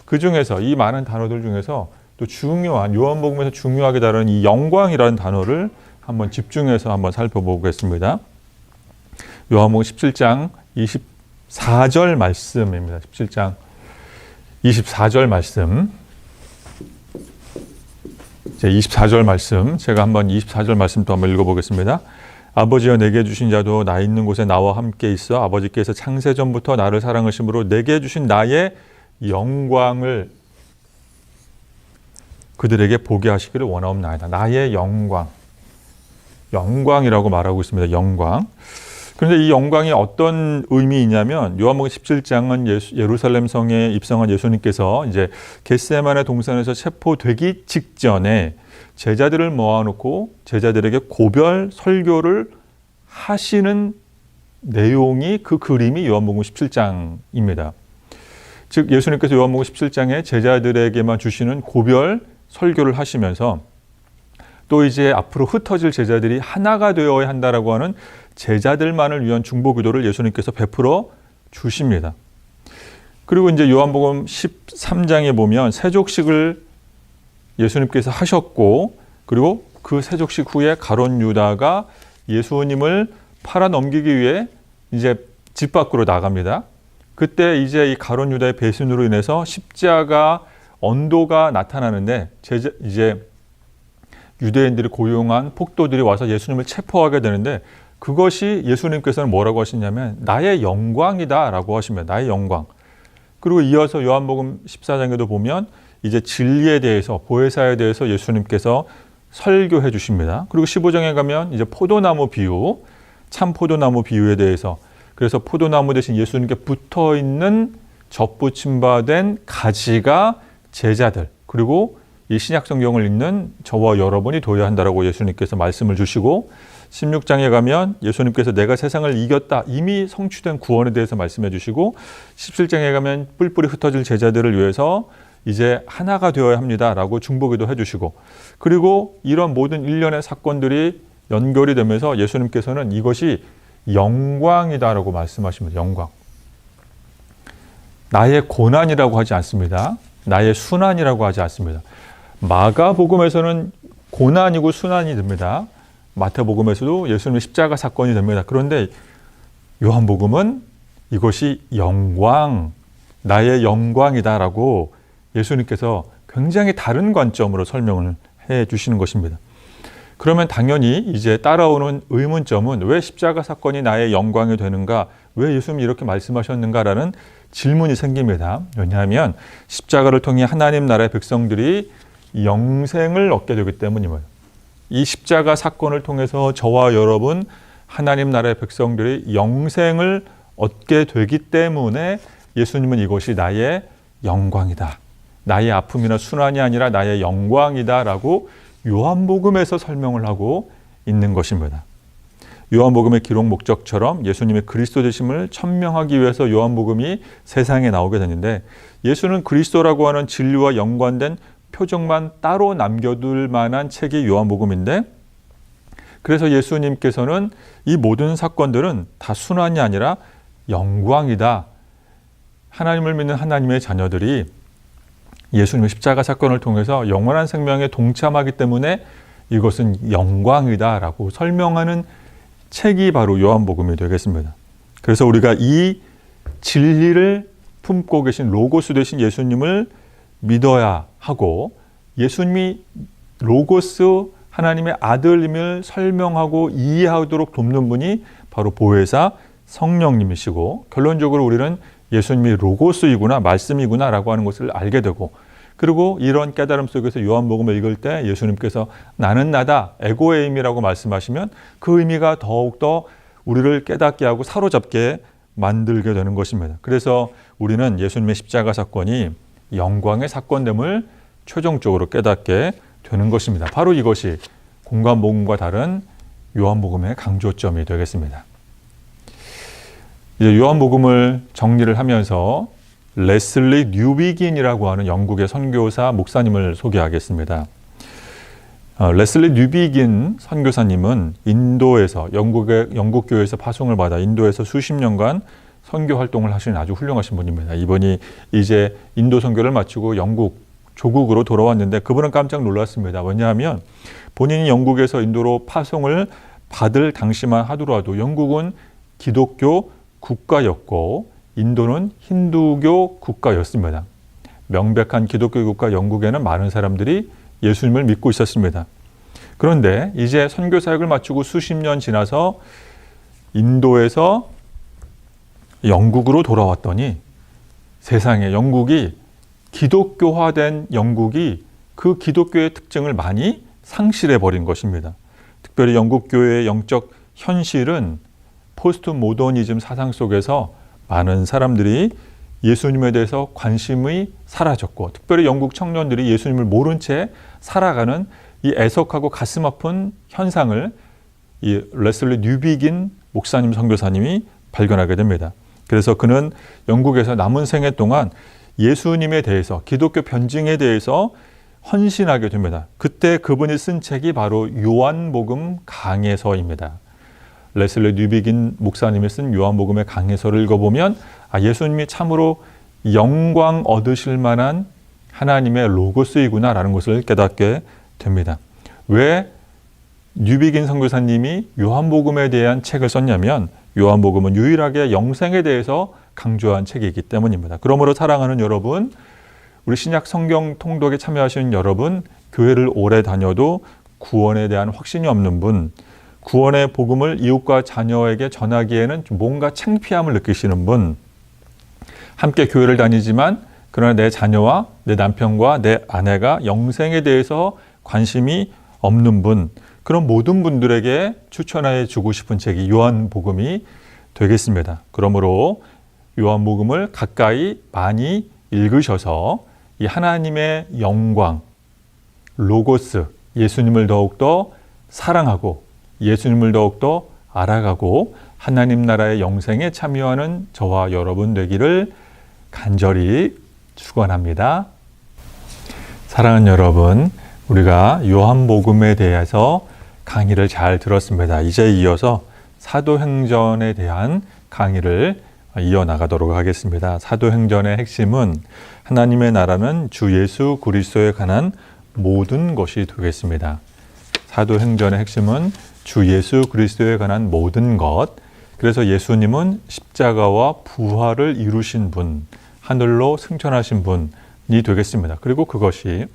A: 그 중에서 이 많은 단어들 중에서 또 중요한 요한복음에서 중요하게 다루는 이 영광이라는 단어를 한번 집중해서 한번 살펴보겠습니다. 요한복음 17장 24절 말씀입니다. 17장 24절 말씀. 24절 말씀. 제가 한번 24절 말씀 또 한번 읽어보겠습니다. 아버지여 내게 주신 자도 나 있는 곳에 나와 함께 있어 아버지께서 창세전부터 나를 사랑하심으로 내게 주신 나의 영광을 그들에게 보게 하시기를 원하옵나이다. 나의 영광. 영광이라고 말하고 있습니다. 영광. 그런데 이 영광이 어떤 의미이냐면 요한복음 17장은 예루살렘 성에 입성한 예수님께서 이제 겟세마네 동산에서 체포되기 직전에 제자들을 모아놓고 제자들에게 고별 설교를 하시는 내용이 그 그림이 요한복음 17장입니다. 즉 예수님께서 요한복음 17장에 제자들에게만 주시는 고별 설교를 하시면서 또 이제 앞으로 흩어질 제자들이 하나가 되어야 한다라고 하는 제자들만을 위한 중보기도를 예수님께서 베풀어 주십니다. 그리고 이제 요한복음 13장에 보면 세족식을 예수님께서 하셨고 그리고 그 세족식 후에 가룟 유다가 예수님을 팔아 넘기기 위해 이제 집 밖으로 나갑니다. 그때 이제 이 가룟 유다의 배신으로 인해서 십자가 언도가 나타나는데 이제 유대인들이 고용한 폭도들이 와서 예수님을 체포하게 되는데 그것이 예수님께서는 뭐라고 하시냐면 나의 영광이다 라고 하십니다. 나의 영광. 그리고 이어서 요한복음 14장에도 보면 이제 진리에 대해서 보혜사에 대해서 예수님께서 설교해 주십니다. 그리고 15장에 가면 이제 포도나무 비유, 참 포도나무 비유에 대해서 그래서 포도나무 대신 예수님께 붙어 있는 접붙임바된 가지가 제자들 그리고 이 신약 성경을 읽는 저와 여러분이 되어야 한다라고 예수님께서 말씀을 주시고 16장에 가면 예수님께서 내가 세상을 이겼다 이미 성취된 구원에 대해서 말씀해 주시고 17장에 가면 뿔뿔이 흩어질 제자들을 위해서 이제 하나가 되어야 합니다라고 중보기도 해주시고 그리고 이런 모든 일련의 사건들이 연결이 되면서 예수님께서는 이것이 영광이다라고 말씀하십니다. 영광. 나의 고난이라고 하지 않습니다. 나의 순환이라고 하지 않습니다. 마가복음에서는 고난이고 순환이 됩니다. 마태복음에서도 예수님의 십자가 사건이 됩니다. 그런데 요한복음은 이것이 영광, 나의 영광이다라고 예수님께서 굉장히 다른 관점으로 설명을 해 주시는 것입니다. 그러면 당연히 이제 따라오는 의문점은 왜 십자가 사건이 나의 영광이 되는가? 왜 예수님이 이렇게 말씀하셨는가라는 질문이 생깁니다. 왜냐하면 십자가를 통해 하나님 나라의 백성들이 영생을 얻게 되기 때문입니다. 이 십자가 사건을 통해서 저와 여러분 하나님 나라의 백성들이 영생을 얻게 되기 때문에 예수님은 이것이 나의 영광이다. 나의 아픔이나 순환이 아니라 나의 영광이다 라고 요한복음에서 설명을 하고 있는 것입니다. 요한복음의 기록 목적처럼 예수님의 그리스도 되심을 천명하기 위해서 요한복음이 세상에 나오게 됐는데, 예수는 그리스도라고 하는 진리와 연관된 표적만 따로 남겨둘 만한 책이 요한복음인데, 그래서 예수님께서는 이 모든 사건들은 다 순환이 아니라 영광이다. 하나님을 믿는 하나님의 자녀들이 예수님의 십자가 사건을 통해서 영원한 생명에 동참하기 때문에 이것은 영광이다라고 설명하는 책이 바로 요한복음이 되겠습니다. 그래서 우리가 이 진리를 품고 계신 로고스 되신 예수님을 믿어야 하고, 예수님이 로고스 하나님의 아들임을 설명하고 이해하도록 돕는 분이 바로 보혜사 성령님이시고, 결론적으로 우리는 예수님이 로고스이구나, 말씀이구나 라고 하는 것을 알게 되고, 그리고 이런 깨달음 속에서 요한복음을 읽을 때 예수님께서 나는 나다, 에고의 의미라고 말씀하시면 그 의미가 더욱더 우리를 깨닫게 하고 사로잡게 만들게 되는 것입니다. 그래서 우리는 예수님의 십자가 사건이 영광의 사건됨을 최종적으로 깨닫게 되는 것입니다. 바로 이것이 공관복음과 다른 요한복음의 강조점이 되겠습니다. 이제 요한복음을 정리를 하면서 레슬리 뉴비긴이라고 하는 영국의 선교사 목사님을 소개하겠습니다. 레슬리 뉴비긴 선교사님은 인도에서 영국 교회에서 파송을 받아 인도에서 수십 년간 선교 활동을 하시는 아주 훌륭하신 분입니다. 이분이 이제 인도 선교를 마치고 영국 조국으로 돌아왔는데 그분은 깜짝 놀랐습니다. 왜냐하면 본인이 영국에서 인도로 파송을 받을 당시만 하더라도 영국은 기독교 국가였고 인도는 힌두교 국가였습니다. 명백한 기독교 국가 영국에는 많은 사람들이 예수님을 믿고 있었습니다. 그런데 이제 선교 사역을 마치고 수십 년 지나서 인도에서 영국으로 돌아왔더니 세상에 영국이 기독교화된 영국이 그 기독교의 특징을 많이 상실해 버린 것입니다. 특별히 영국 교회의 영적 현실은 포스트 모더니즘 사상 속에서 많은 사람들이 예수님에 대해서 관심이 사라졌고, 특별히 영국 청년들이 예수님을 모른 채 살아가는 이 애석하고 가슴 아픈 현상을 이 레슬리 뉴비긴 목사님 선교사님이 발견하게 됩니다. 그래서 그는 영국에서 남은 생애 동안 예수님에 대해서, 기독교 변증에 대해서 헌신하게 됩니다. 그때 그분이 쓴 책이 바로 요한복음 강해서입니다. 레슬리 뉴비긴 목사님이 쓴 요한복음의 강해서를 읽어보면 예수님이 참으로 영광 얻으실 만한 하나님의 로고스이구나라는 것을 깨닫게 됩니다. 왜 뉴비긴 선교사님이 요한복음에 대한 책을 썼냐면 요한복음은 유일하게 영생에 대해서 강조한 책이기 때문입니다. 그러므로 사랑하는 여러분, 우리 신약 성경 통독에 참여하시는 여러분, 교회를 오래 다녀도 구원에 대한 확신이 없는 분, 구원의 복음을 이웃과 자녀에게 전하기에는 뭔가 창피함을 느끼시는 분, 함께 교회를 다니지만 그러나 내 자녀와 내 남편과 내 아내가 영생에 대해서 관심이 없는 분, 그런 모든 분들에게 추천해 주고 싶은 책이 요한복음이 되겠습니다. 그러므로 요한복음을 가까이 많이 읽으셔서 이 하나님의 영광, 로고스, 예수님을 더욱더 사랑하고 예수님을 더욱더 알아가고 하나님 나라의 영생에 참여하는 저와 여러분 되기를 간절히 축원합니다. 사랑하는 여러분, 우리가 요한복음에 대해서 강의를 잘 들었습니다. 이제 이어서 사도행전에 대한 강의를 이어나가도록 하겠습니다. 사도행전의 핵심은 하나님의 나라는 주 예수 그리스도에 관한 모든 것이 되겠습니다. 사도행전의 핵심은 주 예수 그리스도에 관한 모든 것. 그래서 예수님은 십자가와 부활을 이루신 분, 하늘로 승천하신 분이 되겠습니다. 그리고 그것이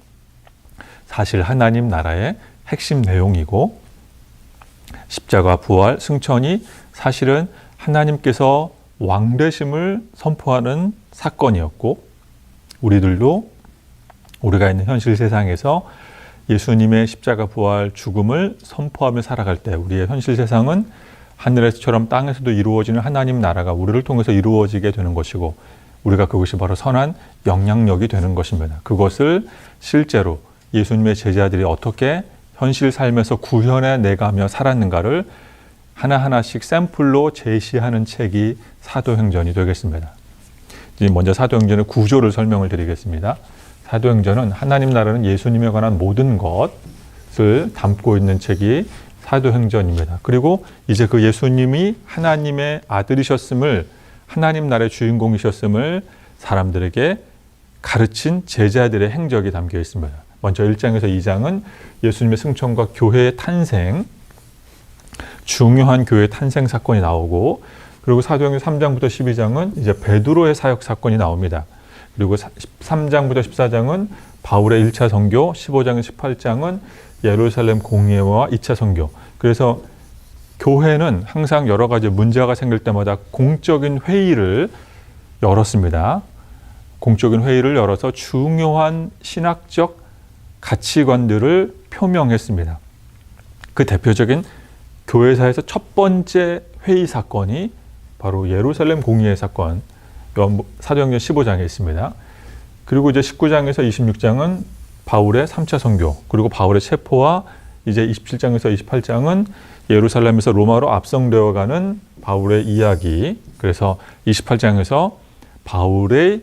A: 사실 하나님 나라의 핵심 내용이고, 십자가, 부활, 승천이 사실은 하나님께서 왕되심을 선포하는 사건이었고, 우리들도 우리가 있는 현실 세상에서 예수님의 십자가, 부활, 죽음을 선포하며 살아갈 때 우리의 현실 세상은 하늘에서처럼 땅에서도 이루어지는 하나님 나라가 우리를 통해서 이루어지게 되는 것이고, 우리가 그것이 바로 선한 영향력이 되는 것입니다. 그것을 실제로 예수님의 제자들이 어떻게 현실 삶에서 구현해 내가며 살았는가를 하나하나씩 샘플로 제시하는 책이 사도행전이 되겠습니다. 먼저 사도행전의 구조를 설명을 드리겠습니다. 사도행전은 하나님 나라는 예수님에 관한 모든 것을 담고 있는 책이 사도행전입니다. 그리고 이제 그 예수님이 하나님의 아들이셨음을, 하나님 나라의 주인공이셨음을 사람들에게 가르친 제자들의 행적이 담겨 있습니다. 먼저 1장에서 2장은 예수님의 승천과 교회의 탄생, 중요한 교회의 탄생 사건이 나오고, 그리고 사도행전 3장부터 12장은 이제 베드로의 사역 사건이 나옵니다. 그리고 13장부터 14장은 바울의 1차 선교, 15장에서 18장은 예루살렘 공예와 2차 선교. 그래서 교회는 항상 여러 가지 문제가 생길 때마다 공적인 회의를 열었습니다. 공적인 회의를 열어서 중요한 신학적 가치관들을 표명했습니다. 그 대표적인 교회사에서 첫 번째 회의 사건이 바로 예루살렘 공의회 사건, 사도행전 15장에 있습니다. 그리고 이제 19장에서 26장은 바울의 3차 선교, 그리고 바울의 체포와 이제 27장에서 28장은 예루살렘에서 로마로 압송되어가는 바울의 이야기. 그래서 28장에서 바울의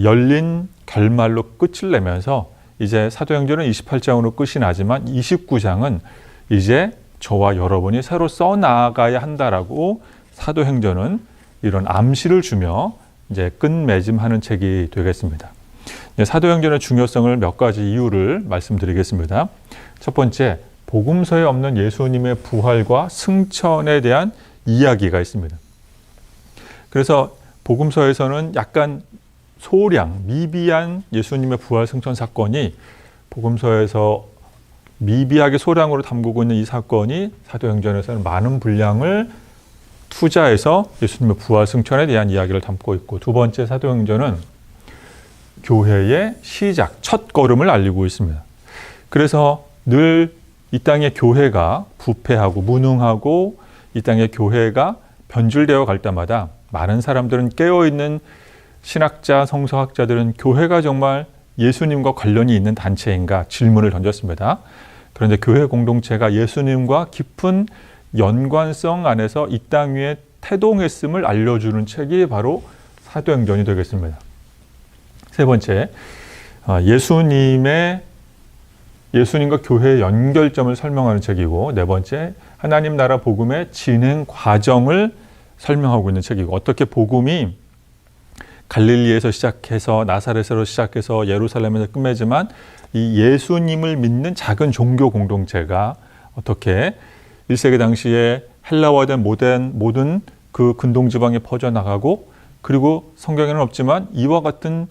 A: 열린 결말로 끝을 내면서 이제 사도행전은 28장으로 끝이 나지만 29장은 이제 저와 여러분이 새로 써나가야 한다라고 사도행전은 이런 암시를 주며 이제 끝맺음하는 책이 되겠습니다. 사도행전의 중요성을 몇 가지 이유를 말씀드리겠습니다. 첫 번째, 복음서에 없는 예수님의 부활과 승천에 대한 이야기가 있습니다. 그래서 복음서에서는 약간 소량, 미비한 예수님의 부활 승천 사건이 복음서에서 미비하게 소량으로 담그고 있는 이 사건이 사도행전에서는 많은 분량을 투자해서 예수님의 부활 승천에 대한 이야기를 담고 있고, 두 번째, 사도행전은 교회의 시작, 첫 걸음을 알리고 있습니다. 그래서 늘 이 땅의 교회가 부패하고 무능하고 이 땅의 교회가 변질되어 갈 때마다 많은 사람들은 깨어있는 신학자, 성서학자들은 교회가 정말 예수님과 관련이 있는 단체인가 질문을 던졌습니다. 그런데 교회 공동체가 예수님과 깊은 연관성 안에서 이 땅 위에 태동했음을 알려주는 책이 바로 사도행전이 되겠습니다. 세 번째, 예수님과 교회의 연결점을 설명하는 책이고, 네 번째, 하나님 나라 복음의 진행 과정을 설명하고 있는 책이고, 어떻게 복음이 갈릴리에서 시작해서 나사렛으로 시작해서 예루살렘에서 끝맺지만 이 예수님을 믿는 작은 종교 공동체가 어떻게 1세기 당시에 헬라화된 모든 그 근동지방에 퍼져나가고, 그리고 성경에는 없지만 이와 같은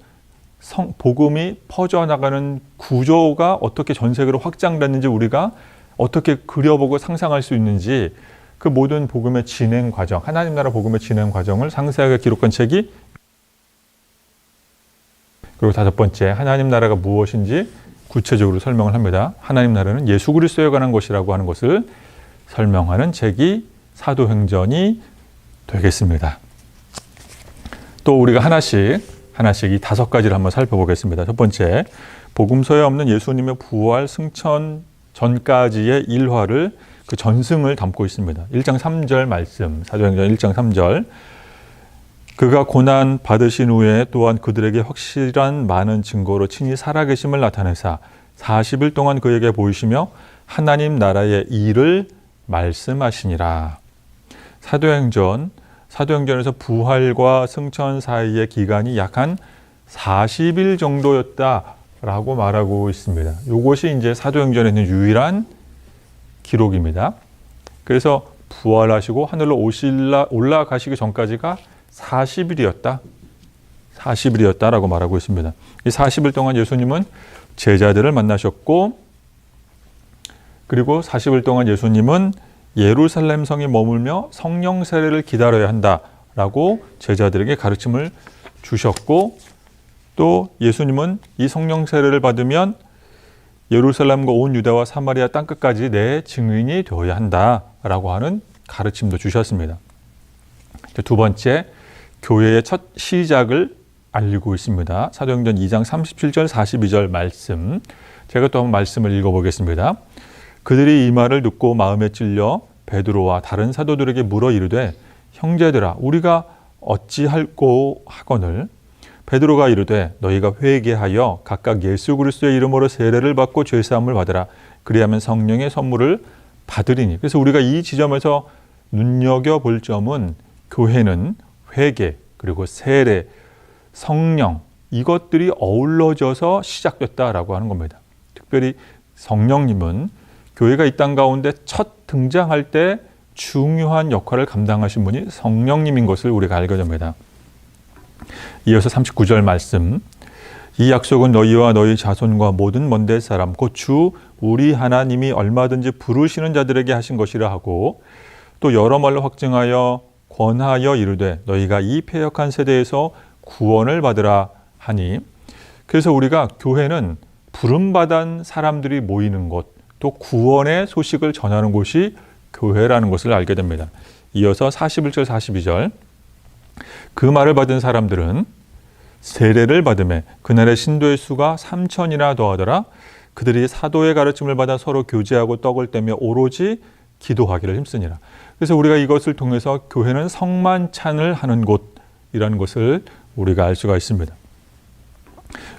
A: 복음이 퍼져나가는 구조가 어떻게 전 세계로 확장됐는지 우리가 어떻게 그려보고 상상할 수 있는지, 그 모든 복음의 진행 과정, 하나님 나라 복음의 진행 과정을 상세하게 기록한 책이, 그리고 다섯 번째, 하나님 나라가 무엇인지 구체적으로 설명을 합니다. 하나님 나라는 예수 그리스도에 관한 것이라고 하는 것을 설명하는 책이 사도행전이 되겠습니다. 또 우리가 하나씩 이 다섯 가지를 한번 살펴보겠습니다. 첫 번째, 복음서에 없는 예수님의 부활 승천 전까지의 일화를, 그 전승을 담고 있습니다. 1장 3절 말씀, 사도행전 1장 3절. 그가 고난 받으신 후에 또한 그들에게 확실한 많은 증거로 친히 살아계심을 나타내사 40일 동안 그에게 보이시며 하나님 나라의 일을 말씀하시니라. 사도행전에서 부활과 승천 사이의 기간이 약 한 40일 정도였다라고 말하고 있습니다. 이것이 이제 사도행전에 있는 유일한 기록입니다. 그래서 부활하시고 하늘로 올라가시기 전까지가 40일이었다라고 말하고 있습니다. 이 40일 동안 예수님은 제자들을 만나셨고, 그리고 40일 동안 예수님은 예루살렘 성에 머물며 성령 세례를 기다려야 한다라고 제자들에게 가르침을 주셨고, 또 예수님은 이 성령 세례를 받으면 예루살렘과 온 유다와 사마리아 땅끝까지 내 증인이 되어야 한다라고 하는 가르침도 주셨습니다. 두 번째, 교회의 첫 시작을 알리고 있습니다. 사도행전 2장 37절 42절 말씀, 제가 또 한번 말씀을 읽어보겠습니다. 그들이 이 말을 듣고 마음에 찔려 베드로와 다른 사도들에게 물어 이르되 형제들아 우리가 어찌할꼬 하거늘 베드로가 이르되 너희가 회개하여 각각 예수 그리스도의 이름으로 세례를 받고 죄 사함을 받으라 그리하면 성령의 선물을 받으리니. 그래서 우리가 이 지점에서 눈여겨볼 점은 교회는 회개 그리고 세례, 성령 이것들이 어우러져서 시작됐다라고 하는 겁니다. 특별히 성령님은 교회가 이 땅 가운데 첫 등장할 때 중요한 역할을 감당하신 분이 성령님인 것을 우리가 알게 됩니다. 이어서 39절 말씀 이 약속은 너희와 너희 자손과 모든 먼데 사람 곧 주 우리 하나님이 얼마든지 부르시는 자들에게 하신 것이라 하고 또 여러 말로 확증하여 권하여 이르되 너희가 이 패역한 세대에서 구원을 받으라 하니. 그래서 우리가 교회는 부름받은 사람들이 모이는 곳, 또 구원의 소식을 전하는 곳이 교회라는 것을 알게 됩니다. 이어서 41절 42절 그 말을 받은 사람들은 세례를 받으매 그날의 신도의 수가 3,000이나 더하더라. 그들이 사도의 가르침을 받아 서로 교제하고 떡을 떼며 오로지 기도하기를 힘쓰니라. 그래서 우리가 이것을 통해서 교회는 성만찬을 하는 곳이라는 것을 우리가 알 수가 있습니다.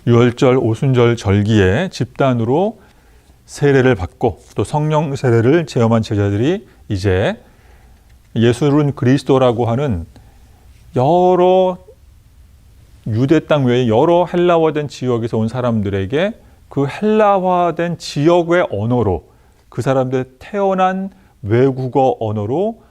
A: 유월절, 오순절 절기에 집단으로 세례를 받고 또 성령 세례를 체험한 제자들이 이제 예수는 그리스도라고 하는 여러 유대 땅 외에 여러 헬라화된 지역에서 온 사람들에게 그 헬라화된 지역의 언어로 그 사람들 태어난 외국어 언어로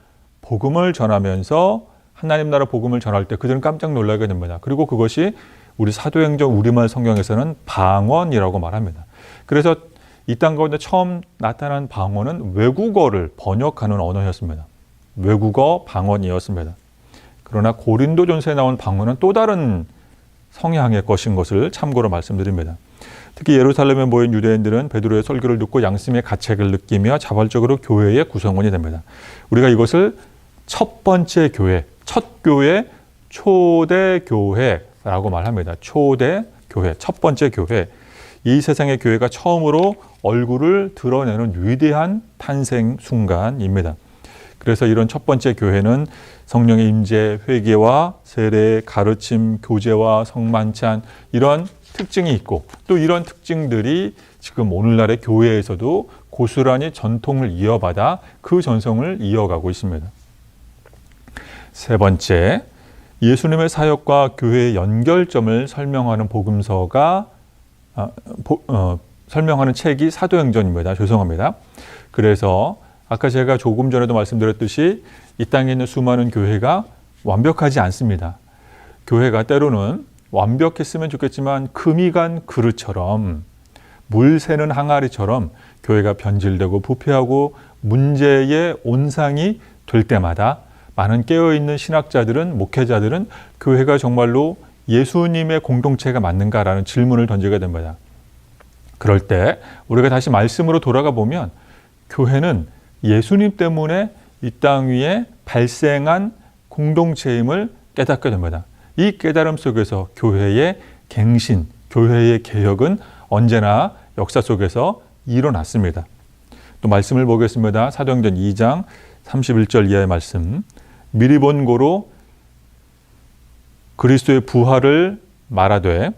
A: 복음을 전하면서 하나님 나라 복음을 전할 때 그들은 깜짝 놀라게 됩니다. 그리고 그것이 우리 사도행전 우리말 성경에서는 방언이라고 말합니다. 그래서 이 땅 가운데 처음 나타난 방언은 외국어를 번역하는 언어였습니다. 외국어 방언이었습니다. 그러나 고린도전서에 나온 방언은 또 다른 성향의 것인 것을 참고로 말씀드립니다. 특히 예루살렘에 모인 유대인들은 베드로의 설교를 듣고 양심의 가책을 느끼며 자발적으로 교회의 구성원이 됩니다. 우리가 이것을 첫 번째 교회, 첫 교회, 초대 교회라고 말합니다. 초대 교회, 첫 번째 교회. 이 세상의 교회가 처음으로 얼굴을 드러내는 위대한 탄생 순간입니다. 그래서 이런 첫 번째 교회는 성령의 임재, 회개와 세례, 가르침, 교제와 성만찬 이런 특징이 있고 또 이런 특징들이 지금 오늘날의 교회에서도 고스란히 전통을 이어받아 그 전통을 이어가고 있습니다. 세 번째, 예수님의 사역과 교회의 연결점을 설명하는 복음서가 설명하는 책이 사도행전입니다. 죄송합니다. 그래서 아까 제가 조금 전에도 말씀드렸듯이 이 땅에 있는 수많은 교회가 완벽하지 않습니다. 교회가 때로는 완벽했으면 좋겠지만 금이 간 그릇처럼 물 새는 항아리처럼 교회가 변질되고 부패하고 문제의 온상이 될 때마다 많은 깨어있는 신학자들은 목회자들은 교회가 정말로 예수님의 공동체가 맞는가라는 질문을 던지게 됩니다. 그럴 때 우리가 다시 말씀으로 돌아가 보면 교회는 예수님 때문에 이 땅 위에 발생한 공동체임을 깨닫게 됩니다. 이 깨달음 속에서 교회의 갱신, 교회의 개혁은 언제나 역사 속에서 일어났습니다. 또 말씀을 보겠습니다. 사도행전 2장 31절 이하의 말씀. 미리 본 고로 그리스도의 부활을 말하되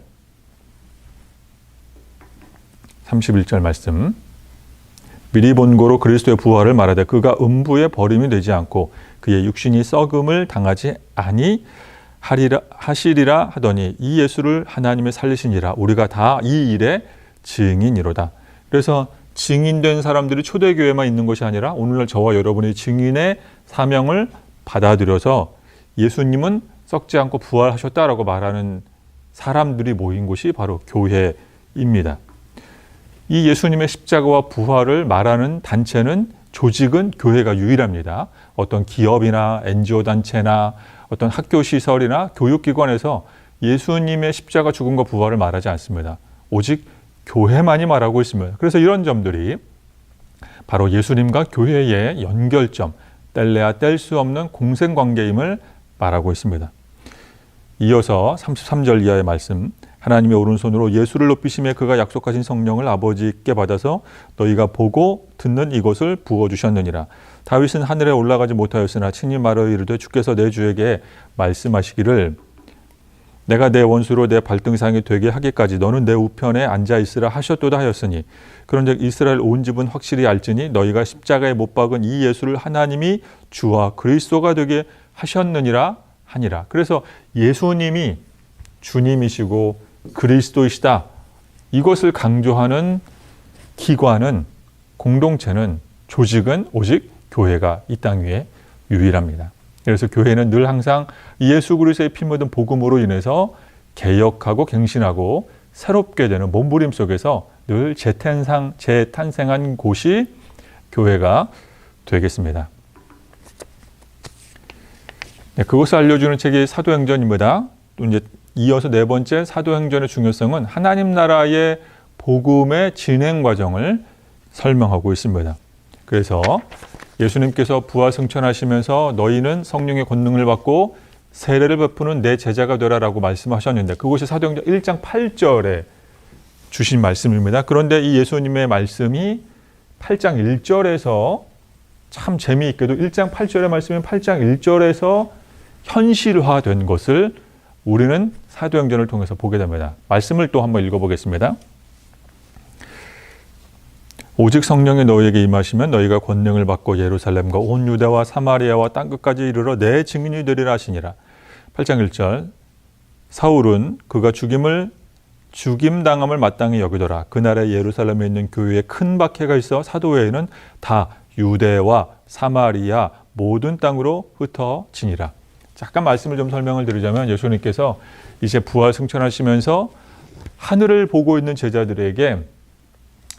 A: 31절 말씀. 미리 본 고로 그리스도의 부활을 말하되 그가 음부에 버림이 되지 않고 그의 육신이 썩음을 당하지 하시리라 하더니 이 예수를 하나님의 살리시니라. 우리가 다 이 일의 증인이로다. 그래서 증인된 사람들이 초대교회만 있는 것이 아니라 오늘날 저와 여러분이 증인의 사명을 받아들여서 예수님은 썩지 않고 부활하셨다라고 말하는 사람들이 모인 곳이 바로 교회입니다. 이 예수님의 십자가와 부활을 말하는 단체는 조직은 교회가 유일합니다. 어떤 기업이나 NGO 단체나 어떤 학교 시설이나 교육기관에서 예수님의 십자가 죽음과 부활을 말하지 않습니다. 오직 교회만이 말하고 있습니다. 그래서 이런 점들이 바로 예수님과 교회의 연결점, 뗄래야 뗄 수 없는 공생관계임을 말하고 있습니다. 이어서 33절 이하의 말씀. 하나님의 오른손으로 예수를 높이심에 그가 약속하신 성령을 아버지께 받아서 너희가 보고 듣는 이것을 부어주셨느니라. 다윗은 하늘에 올라가지 못하였으나 친히 말하여 이르되 주께서 내 주에게 말씀하시기를 내가 내 원수로 내 발등상이 되게 하기까지 너는 내 우편에 앉아있으라 하셨도다 하였으니 그런즉 이스라엘 온 집은 확실히 알지니 너희가 십자가에 못 박은 이 예수를 하나님이 주와 그리스도가 되게 하셨느니라 하니라. 그래서 예수님이 주님이시고 그리스도이시다. 이것을 강조하는 기관은, 공동체는, 조직은 오직 교회가 이 땅 위에 유일합니다. 그래서 교회는 늘 항상 예수 그리스도의 피 묻은 복음으로 인해서 개혁하고 갱신하고 새롭게 되는 몸부림 속에서 늘 재탄생한 곳이 교회가 되겠습니다. 네, 그것을 알려주는 책이 사도행전입니다. 또 이제 이어서 네 번째 사도행전의 중요성은 하나님 나라의 복음의 진행 과정을 설명하고 있습니다. 그래서 예수님께서 부활 승천하시면서 너희는 성령의 권능을 받고 세례를 베푸는 내 제자가 되라라고 말씀하셨는데 그것이 사도행전 1장 8절에 주신 말씀입니다. 그런데 이 예수님의 말씀이 8장 1절에서 참 재미있게도 1장 8절의 말씀이 8장 1절에서 현실화된 것을 우리는 사도행전을 통해서 보게 됩니다. 말씀을 또 한번 읽어보겠습니다. 오직 성령이 너희에게 임하시면 너희가 권능을 받고 예루살렘과 온 유대와 사마리아와 땅끝까지 이르러 내 증인이 되리라 하시니라. 8장 1절 사울은 그가 죽임당함을 마땅히 여기더라. 그날에 예루살렘에 있는 교회에 큰 박해가 있어 사도 외에는 다 유대와 사마리아 모든 땅으로 흩어지니라. 잠깐 말씀을 좀 설명을 드리자면 예수님께서 이제 부활 승천하시면서 하늘을 보고 있는 제자들에게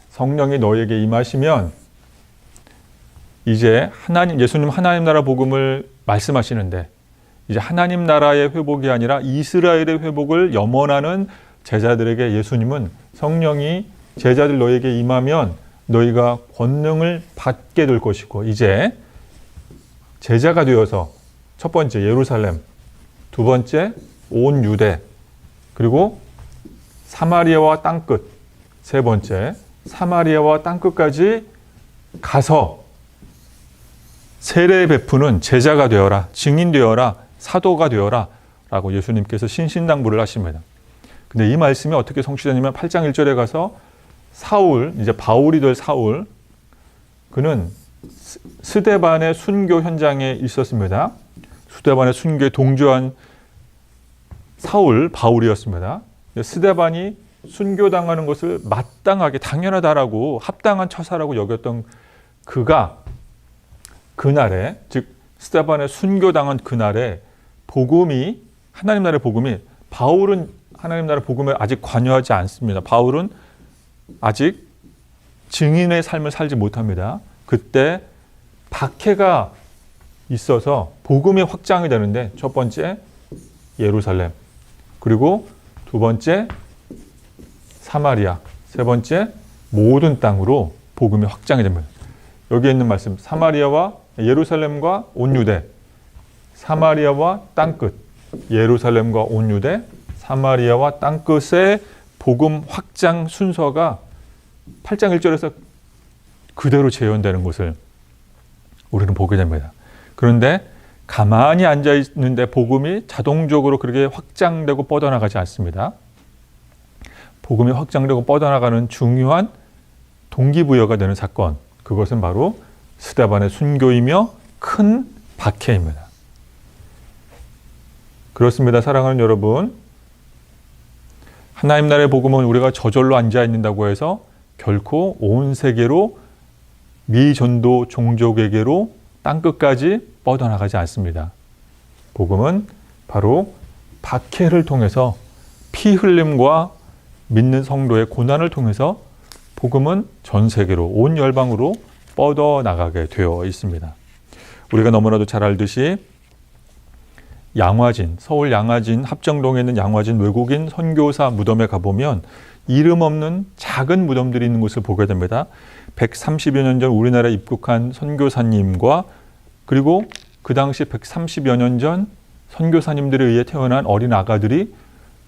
A: 성령이 너에게 임하시면 이제 예수님 하나님 나라 복음을 말씀하시는데 이제 하나님 나라의 회복이 아니라 이스라엘의 회복을 염원하는 제자들에게 예수님은 성령이 제자들 너에게 임하면 너희가 권능을 받게 될 것이고 이제 제자가 되어서 첫 번째 예루살렘, 두 번째 온 유대, 그리고 사마리아와 땅끝, 세 번째 사마리아와 땅끝까지 가서 세례 베푸는 제자가 되어라, 증인 되어라, 사도가 되어라 라고 예수님께서 신신당부를 하십니다. 근데 이 말씀이 어떻게 성취되냐면 8장 1절에 가서 사울, 이제 바울이 될 사울, 그는 스데반의 순교 현장에 있었습니다. 스데반의 순교에 동조한 사울, 바울이었습니다. 스데반이 순교당하는 것을 마땅하게 당연하다라고 합당한 처사라고 여겼던 그가 그날에, 즉 스데반의 순교당한 그날에 복음이, 하나님 나라의 복음이, 바울은 하나님 나라의 복음에 아직 관여하지 않습니다. 바울은 아직 증인의 삶을 살지 못합니다. 그때 박해가 있어서 복음이 확장이 되는데 첫 번째 예루살렘, 그리고 두 번째 사마리아, 세 번째 모든 땅으로 복음이 확장이 됩니다. 여기에 있는 말씀, 사마리아와 예루살렘과 온 유대, 사마리아와 땅끝, 예루살렘과 온 유대, 사마리아와 땅끝의 복음 확장 순서가 8장 1절에서 그대로 재현되는 것을 우리는 보게 됩니다. 그런데 가만히 앉아 있는데 복음이 자동적으로 그렇게 확장되고 뻗어나가지 않습니다. 복음이 확장되고 뻗어나가는 중요한 동기부여가 되는 사건, 그것은 바로 스데반의 순교이며 큰 박해입니다. 그렇습니다. 사랑하는 여러분, 하나님 나라의 복음은 우리가 저절로 앉아 있는다고 해서 결코 온 세계로, 미전도 종족에게로 땅끝까지 뻗어나가지 않습니다. 복음은 바로 박해를 통해서, 피 흘림과 믿는 성도의 고난을 통해서 복음은 전 세계로, 온 열방으로 뻗어나가게 되어 있습니다. 우리가 너무나도 잘 알듯이 양화진, 서울 양화진 합정동에 있는 양화진 외국인 선교사 무덤에 가보면 이름 없는 작은 무덤들이 있는 곳을 보게 됩니다. 130여 년 전 우리나라에 입국한 선교사님과 그리고 그 당시 130여 년 전 선교사님들에 의해 태어난 어린 아가들이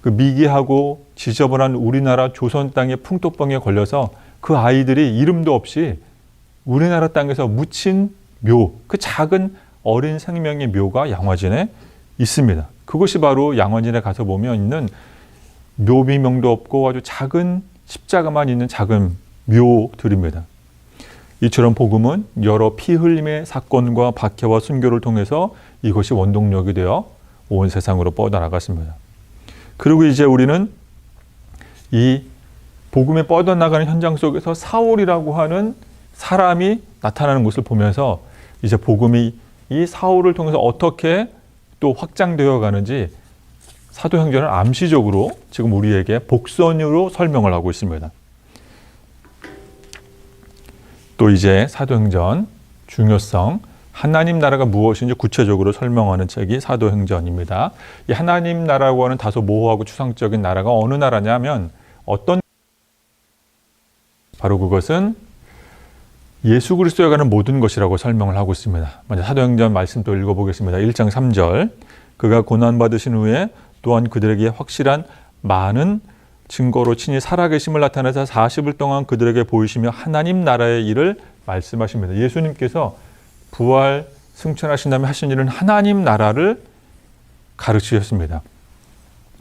A: 그 미개하고 지저분한 우리나라 조선 땅의 풍토병에 걸려서 그 아이들이 이름도 없이 우리나라 땅에서 묻힌 묘, 그 작은 어린 생명의 묘가 양화진에 있습니다. 그것이 바로 양화진에 가서 보면 있는 묘비명도 없고 아주 작은 십자가만 있는 작은 묘들입니다. 이처럼 복음은 여러 피 흘림의 사건과 박해와 순교를 통해서 이것이 원동력이 되어 온 세상으로 뻗어나갔습니다. 그리고 이제 우리는 이 복음에 뻗어나가는 현장 속에서 사울이라고 하는 사람이 나타나는 것을 보면서 이제 복음이 이 사울을 통해서 어떻게 또 확장되어 가는지 사도행전은 암시적으로 지금 우리에게 복선으로 설명을 하고 있습니다. 또 이제 사도행전 중요성, 하나님 나라가 무엇인지 구체적으로 설명하는 책이 사도행전입니다. 이 하나님 나라라고 하는 다소 모호하고 추상적인 나라가 어느 나라냐면 어떤 바로 그것은 예수 그리스도에 관한 모든 것이라고 설명을 하고 있습니다. 먼저 사도행전 말씀 또 읽어보겠습니다. 1장 3절 그가 고난받으신 후에 또한 그들에게 확실한 많은 증거로 친히 살아계심을 나타내서 40일 동안 그들에게 보이시며 하나님 나라의 일을 말씀하십니다. 예수님께서 부활 승천하신 다음에 하신 일은 하나님 나라를 가르치셨습니다.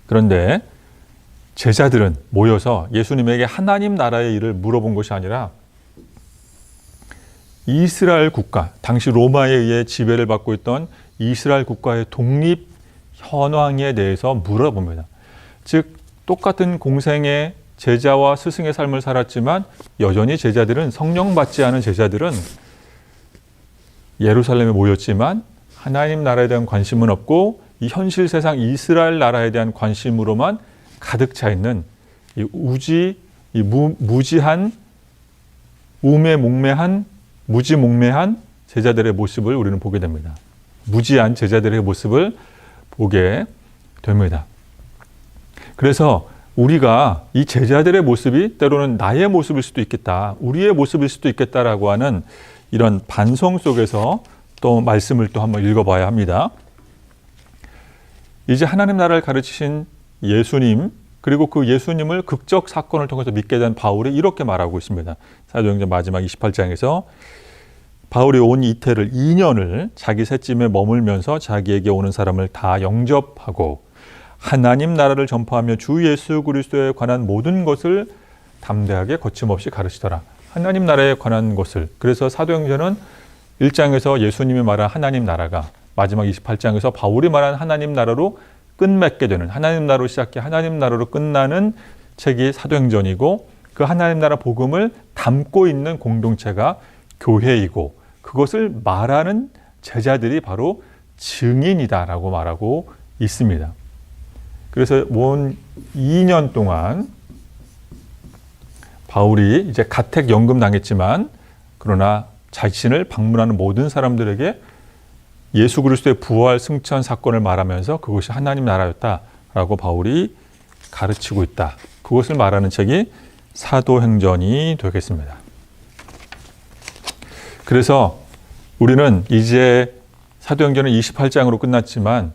A: 그런데 제자들은 모여서 예수님에게 하나님 나라의 일을 물어본 것이 아니라 이스라엘 국가, 당시 로마에 의해 지배를 받고 있던 이스라엘 국가의 독립 현황에 대해서 물어봅니다. 즉 똑같은 공생의 제자와 스승의 삶을 살았지만 여전히 제자들은 성령 받지 않은 제자들은 예루살렘에 모였지만 하나님 나라에 대한 관심은 없고 이 현실 세상 이스라엘 나라에 대한 관심으로만 가득 차 있는 이 무지한 무지몽매한 제자들의 모습을 우리는 보게 됩니다. 무지한 제자들의 모습을 보게 됩니다. 그래서 우리가 이 제자들의 모습이 때로는 나의 모습일 수도 있겠다, 우리의 모습일 수도 있겠다라고 하는 이런 반성 속에서 또 말씀을 또 한번 읽어봐야 합니다. 이제 하나님 나라를 가르치신 예수님, 그리고 그 예수님을 극적 사건을 통해서 믿게 된 바울이 이렇게 말하고 있습니다. 사도행전 마지막 28장에서 바울이 온 이태를 2년을 자기 셋짐에 머물면서 자기에게 오는 사람을 다 영접하고 하나님 나라를 전파하며 주 예수 그리스도에 관한 모든 것을 담대하게 거침없이 가르치더라. 하나님 나라에 관한 것을. 그래서 사도행전은 1장에서 예수님이 말한 하나님 나라가 마지막 28장에서 바울이 말한 하나님 나라로 끝맺게 되는, 하나님 나라로 시작해 하나님 나라로 끝나는 책이 사도행전이고 그 하나님 나라 복음을 담고 있는 공동체가 교회이고 그것을 말하는 제자들이 바로 증인이다라고 말하고 있습니다. 그래서 온 2년 동안 바울이 이제 가택 연금 당했지만 그러나 자신을 방문하는 모든 사람들에게 예수 그리스도의 부활 승천 사건을 말하면서 그것이 하나님 나라였다라고 바울이 가르치고 있다. 그것을 말하는 책이 사도행전이 되겠습니다. 그래서 우리는 이제 사도행전은 28장으로 끝났지만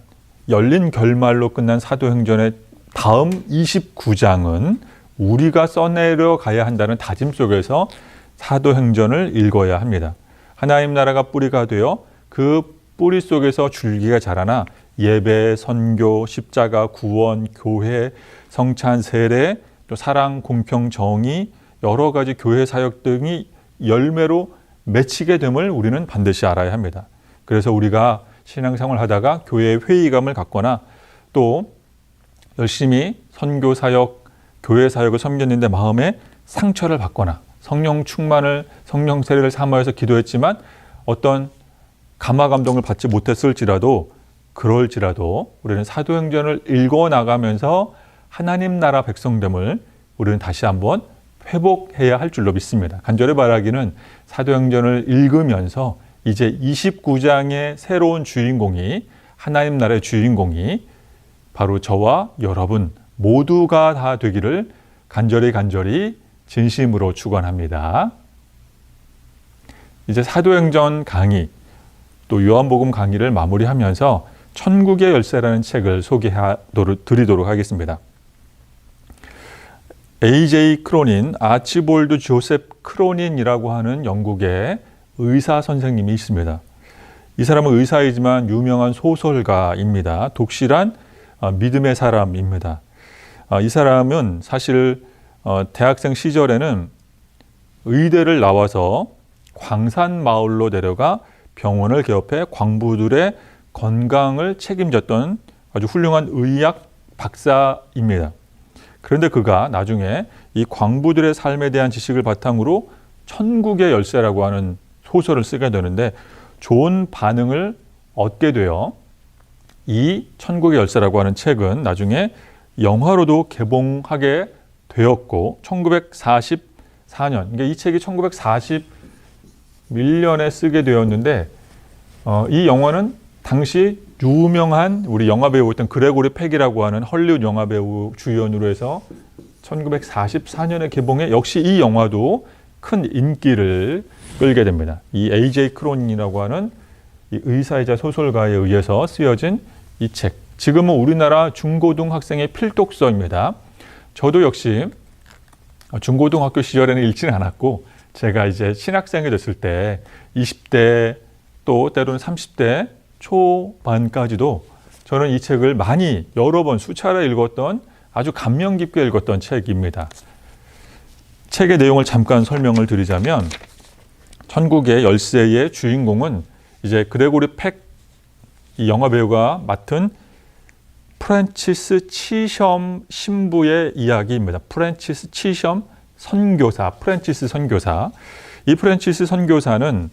A: 열린 결말로 끝난 사도행전의 다음 29장은 우리가 써내려 가야 한다는 다짐 속에서 사도행전을 읽어야 합니다. 하나님 나라가 뿌리가 되어 그 뿌리 속에서 줄기가 자라나 예배, 선교, 십자가, 구원, 교회, 성찬, 세례, 또 사랑, 공평, 정의, 여러 가지 교회 사역 등이 열매로 맺히게 됨을 우리는 반드시 알아야 합니다. 그래서 우리가 신앙생활을 하다가 교회의 회의감을 갖거나 또 열심히 선교 사역, 교회 사역을 섬겼는데 마음에 상처를 받거나 성령 충만을, 성령 세례를 사모해서 기도했지만 어떤 감화 감동을 받지 못했을지라도 그럴지라도 우리는 사도행전을 읽어나가면서 하나님 나라 백성됨을 우리는 다시 한번 회복해야 할 줄로 믿습니다. 간절히 바라기는 사도행전을 읽으면서 이제 29장의 새로운 주인공이, 하나님 나라의 주인공이 바로 저와 여러분 모두가 다 되기를 간절히 진심으로 축원합니다. 이제 사도행전 강의 또 요한복음 강의를 마무리하면서 천국의 열쇠라는 책을 소개해 드리도록 하겠습니다. A.J. 크로닌, 아치볼드 조셉 크로닌이라고 하는 영국의 의사 선생님이 있습니다. 이 사람은 의사이지만 유명한 소설가입니다. 독실한 믿음의 사람입니다. 이 사람은 사실 대학생 시절에는 의대를 나와서 광산 마을로 내려가 병원을 개업해 광부들의 건강을 책임졌던 아주 훌륭한 의학 박사입니다. 그런데 그가 나중에 이 광부들의 삶에 대한 지식을 바탕으로 천국의 열쇠라고 하는 소설을 쓰게 되는데 좋은 반응을 얻게 되어 이 천국의 열쇠라고 하는 책은 나중에 영화로도 개봉하게 되었고 1944년, 그러니까 이 책이 1941년에 쓰게 되었는데 이 영화는 당시 유명한 우리 영화배우였던 그레고리 팩이라고 하는 헐리우드 영화배우 주연으로 해서 1944년에 개봉해 역시 이 영화도 큰 인기를 끌게 됩니다. 이 A.J. 크로닌이라고 하는 이 의사이자 소설가에 의해서 쓰여진 이 책. 지금은 우리나라 중고등학생의 필독서입니다. 저도 역시 중고등학교 시절에는 읽지는 않았고 제가 이제 신학생이 됐을 때 20대 또 때로는 30대 초반까지도 저는 이 책을 많이 여러 번 수차례 읽었던 아주 감명 깊게 읽었던 책입니다. 책의 내용을 잠깐 설명을 드리자면 천국의 열쇠의 주인공은 이제 그레고리 팩 이 영화 배우가 맡은 프랜치스 치섬 신부의 이야기입니다. 프랜치스 치섬 선교사, 프랜치스 선교사. 이 프랜치스 선교사는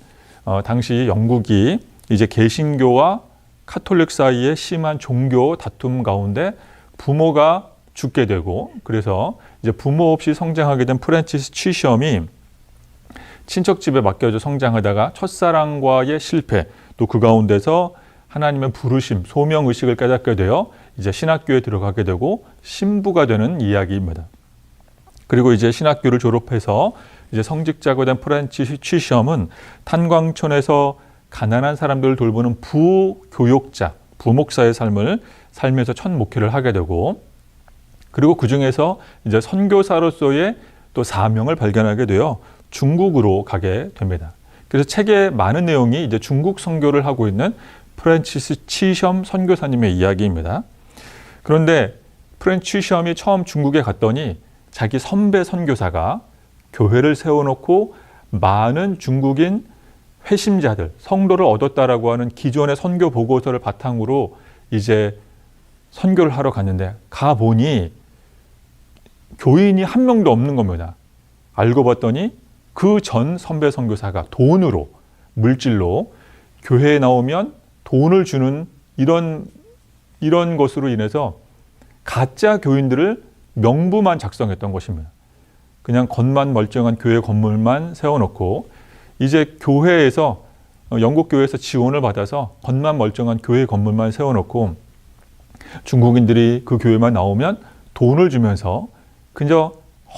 A: 당시 영국이 이제 개신교와 카톨릭 사이에 심한 종교 다툼 가운데 부모가 죽게 되고 그래서 이제 부모 없이 성장하게 된 프랜치스 치섬이 친척집에 맡겨져 성장하다가 첫사랑과의 실패 또 그 가운데서 하나님의 부르심, 소명의식을 깨닫게 되어 이제 신학교에 들어가게 되고 신부가 되는 이야기입니다. 그리고 이제 신학교를 졸업해서 이제 성직자가 된 프랜치스 치섬은 탄광촌에서 가난한 사람들을 돌보는 부교육자, 부목사의 삶을 살면서 첫 목회를 하게 되고 그리고 그 중에서 이제 선교사로서의 또 사명을 발견하게 되어 중국으로 가게 됩니다. 그래서 책의 많은 내용이 이제 중국 선교를 하고 있는 프랜치스 치섬 선교사님의 이야기입니다. 그런데 프랜치스 치섬이 처음 중국에 갔더니 자기 선배 선교사가 교회를 세워놓고 많은 중국인 회심자들, 성도를 얻었다라고 하는 기존의 선교 보고서를 바탕으로 이제 선교를 하러 갔는데 가보니 교인이 한 명도 없는 겁니다. 알고 봤더니 그 전 선배 선교사가 돈으로, 물질로 교회에 나오면 돈을 주는 이런 것으로 인해서 가짜 교인들을 명부만 작성했던 것입니다. 그냥 겉만 멀쩡한 교회 건물만 세워놓고 이제 교회에서 영국 교회에서 지원을 받아서 겉만 멀쩡한 교회 건물만 세워놓고 중국인들이 그 교회만 나오면 돈을 주면서 그저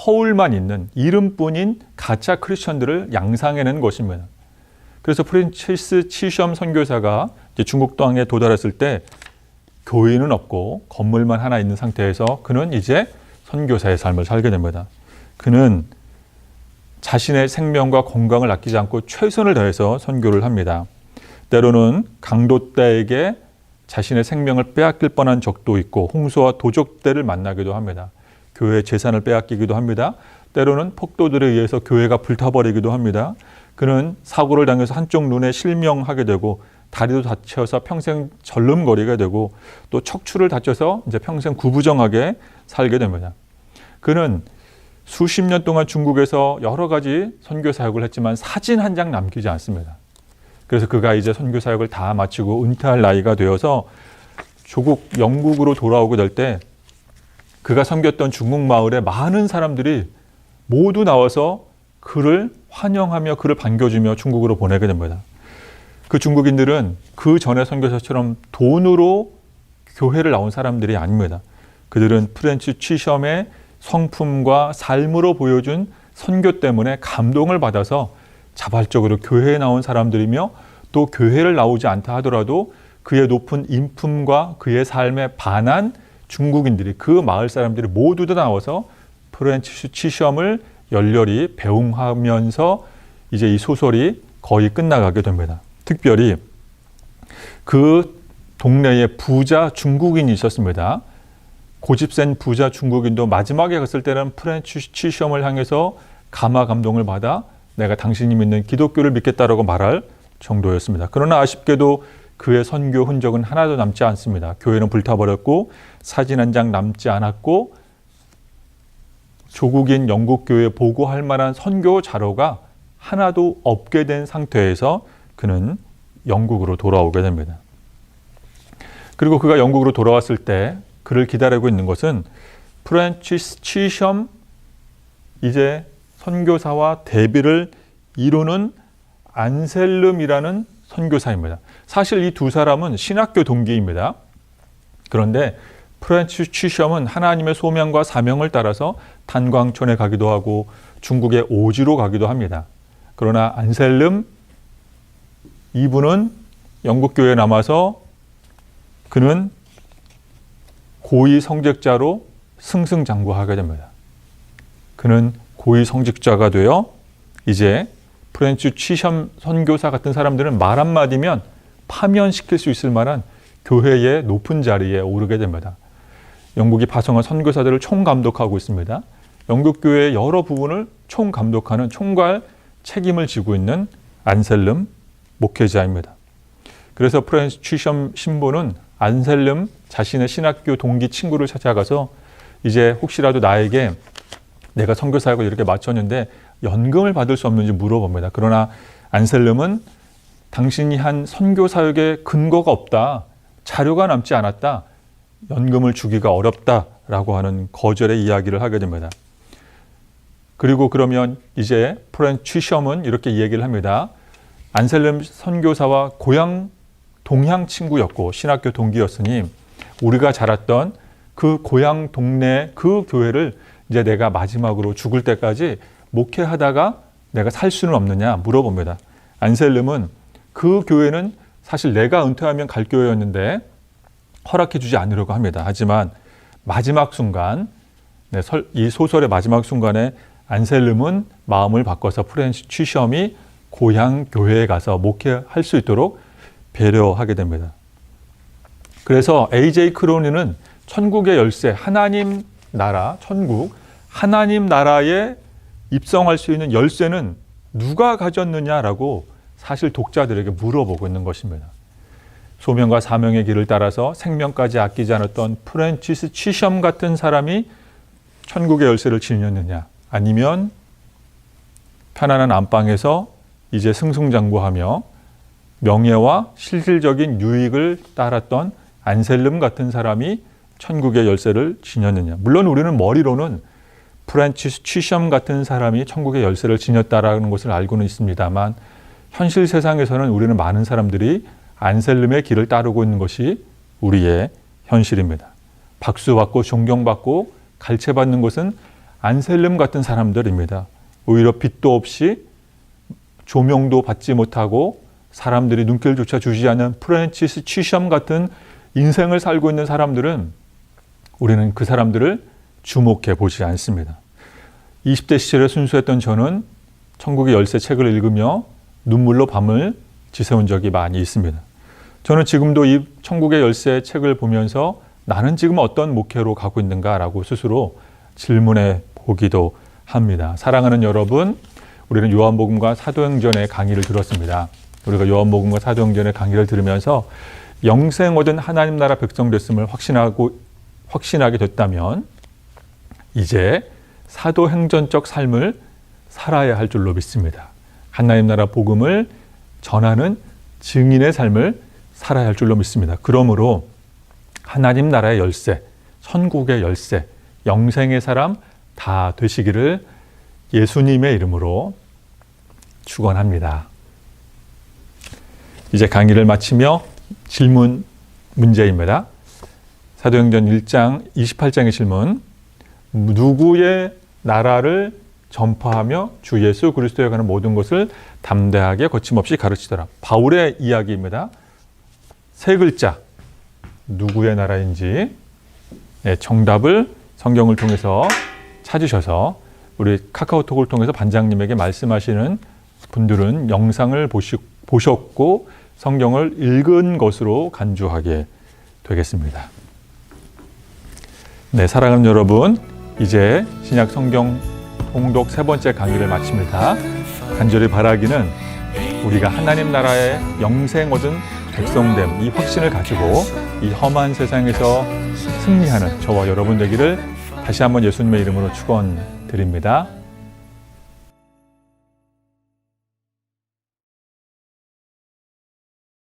A: 허울만 있는 이름뿐인 가짜 크리스천들을 양상해낸 것입니다. 그래서 프랜치스 치섬 선교사가 이제 중국 땅에 도달했을 때 교인은 없고 건물만 하나 있는 상태에서 그는 이제 선교사의 삶을 살게 됩니다. 그는 자신의 생명과 건강을 아끼지 않고 최선을 다해서 선교를 합니다. 때로는 강도떼에게 자신의 생명을 빼앗길 뻔한 적도 있고 홍수와 도적대를 만나기도 합니다. 교회의 재산을 빼앗기기도 합니다. 때로는 폭도들에 의해서 교회가 불타버리기도 합니다. 그는 사고를 당해서 한쪽 눈에 실명하게 되고 다리도 다쳐서 평생 절름거리게 되고 또 척추를 다쳐서 이제 평생 구부정하게 살게 됩니다. 그는 수십 년 동안 중국에서 여러 가지 선교 사역을 했지만 사진 한 장 남기지 않습니다. 그래서 그가 이제 선교 사역을 다 마치고 은퇴할 나이가 되어서 조국 영국으로 돌아오게 될 때 그가 섬겼던 중국 마을에 많은 사람들이 모두 나와서 그를 환영하며 그를 반겨주며 중국으로 보내게 됩니다. 그 중국인들은 그 전에 선교사처럼 돈으로 교회를 나온 사람들이 아닙니다. 그들은 프랜치스 치섬의 성품과 삶으로 보여준 선교 때문에 감동을 받아서 자발적으로 교회에 나온 사람들이며 또 교회를 나오지 않다 하더라도 그의 높은 인품과 그의 삶에 반한 중국인들이 그 마을 사람들이 모두 다 나와서 프렌치 시험을 열렬히 배웅하면서 이제 이 소설이 거의 끝나가게 됩니다. 특별히 그 동네에 부자 중국인이 있었습니다. 고집센 부자 중국인도 마지막에 갔을 때는 프렌치 시험을 향해서 감화 감동을 받아 내가 당신이 믿는 기독교를 믿겠다라고 말할 정도였습니다. 그러나 아쉽게도 그의 선교 흔적은 하나도 남지 않습니다. 교회는 불타버렸고 사진 한 장 남지 않았고 조국인 영국 교회에 보고할 만한 선교 자료가 하나도 없게 된 상태에서 그는 영국으로 돌아오게 됩니다. 그리고 그가 영국으로 돌아왔을 때 그를 기다리고 있는 것은 프렌치스 치섬 이제 선교사와 대비를 이루는 안셀름이라는 선교사입니다. 사실 이 두 사람은 신학교 동기입니다. 그런데 프렌치스 치섬은 하나님의 소명과 사명을 따라서 탄광촌에 가기도 하고 중국의 오지로 가기도 합니다. 그러나 안셀름 이분은 영국 교회에 남아서 그는 고위 성직자로 승승장구하게 됩니다. 그는 고위 성직자가 되어 이제 프렌치 치섬 선교사 같은 사람들은 말 한마디면 파면시킬 수 있을 만한 교회의 높은 자리에 오르게 됩니다. 영국이 파송한 선교사들을 총감독하고 있습니다. 영국 교회의 여러 부분을 총감독하는 총괄 책임을 지고 있는 안셀름 목회자입니다. 그래서 프렌치 치섬 신부는 안셀름 자신의 신학교 동기 친구를 찾아가서 이제 혹시라도 나에게 내가 선교사하고 이렇게 마쳤는데 연금을 받을 수 없는지 물어봅니다. 그러나 안셀름은 당신이 한 선교 사역에 근거가 없다. 자료가 남지 않았다. 연금을 주기가 어렵다라고 하는 거절의 이야기를 하게 됩니다. 그리고 그러면 이제 프렌치 치섬은 이렇게 얘기를 합니다. 안셀름 선교사와 동향 친구였고 신학교 동기였으니 우리가 자랐던 그 고향 동네 그 교회를 이제 내가 마지막으로 죽을 때까지 목회하다가 내가 살 수는 없느냐 물어봅니다. 안셀름은 그 교회는 사실 내가 은퇴하면 갈 교회였는데 허락해 주지 않으려고 합니다. 하지만 마지막 순간 이 소설의 마지막 순간에 안셀름은 마음을 바꿔서 프렌치 치섬이 고향 교회에 가서 목회할 수 있도록 배려하게 됩니다. 그래서 A.J. 크로니는 천국의 열쇠, 하나님 나라, 천국, 하나님 나라에 입성할 수 있는 열쇠는 누가 가졌느냐라고 사실 독자들에게 물어보고 있는 것입니다. 소명과 사명의 길을 따라서 생명까지 아끼지 않았던 프렌치스 치섬 같은 사람이 천국의 열쇠를 지녔느냐, 아니면 편안한 안방에서 이제 승승장구하며 명예와 실질적인 유익을 따랐던 안셀름 같은 사람이 천국의 열쇠를 지녔느냐. 물론 우리는 머리로는 프렌치스 치섬 같은 사람이 천국의 열쇠를 지녔다라는 것을 알고는 있습니다만 현실 세상에서는 우리는 많은 사람들이 안셀름의 길을 따르고 있는 것이 우리의 현실입니다. 박수받고 존경받고 갈채받는 것은 안셀름 같은 사람들입니다. 오히려 빚도 없이 조명도 받지 못하고 사람들이 눈길조차 주지 않는 프렌치스 치섬 같은 인생을 살고 있는 사람들은 우리는 그 사람들을 주목해 보지 않습니다. 20대 시절에 순수했던 저는 천국의 열쇠 책을 읽으며 눈물로 밤을 지새운 적이 많이 있습니다. 저는 지금도 이 천국의 열쇠 책을 보면서 나는 지금 어떤 목회로 가고 있는가라고 스스로 질문해 보기도 합니다. 사랑하는 여러분, 우리는 요한복음과 사도행전의 강의를 들었습니다. 우리가 요한복음과 사도행전의 강의를 들으면서 영생 얻은 하나님 나라 백성 됐음을 확신하게 됐다면 이제 사도행전적 삶을 살아야 할 줄로 믿습니다. 하나님 나라 복음을 전하는 증인의 삶을 살아야 할 줄로 믿습니다. 그러므로 하나님 나라의 열쇠, 천국의 열쇠, 영생의 사람 다 되시기를 예수님의 이름으로 축원합니다. 이제 강의를 마치며 질문 문제입니다. 사도행전 1장 28장의 질문. 누구의 나라를 전파하며 주 예수 그리스도에 관한 모든 것을 담대하게 거침없이 가르치더라. 바울의 이야기입니다. 세 글자. 누구의 나라인지 정답을 성경을 통해서 찾으셔서 우리 카카오톡을 통해서 반장님에게 말씀하시는 분들은 영상을 보셨고 성경을 읽은 것으로 간주하게 되겠습니다. 네, 사랑하는 여러분, 이제 신약 성경 통독 3번째 강의를 마칩니다. 간절히 바라기는 우리가 하나님 나라의 영생 얻은 백성됨, 이 확신을 가지고 이 험한 세상에서 승리하는 저와 여러분 되기를 다시 한번 예수님의 이름으로 축원드립니다.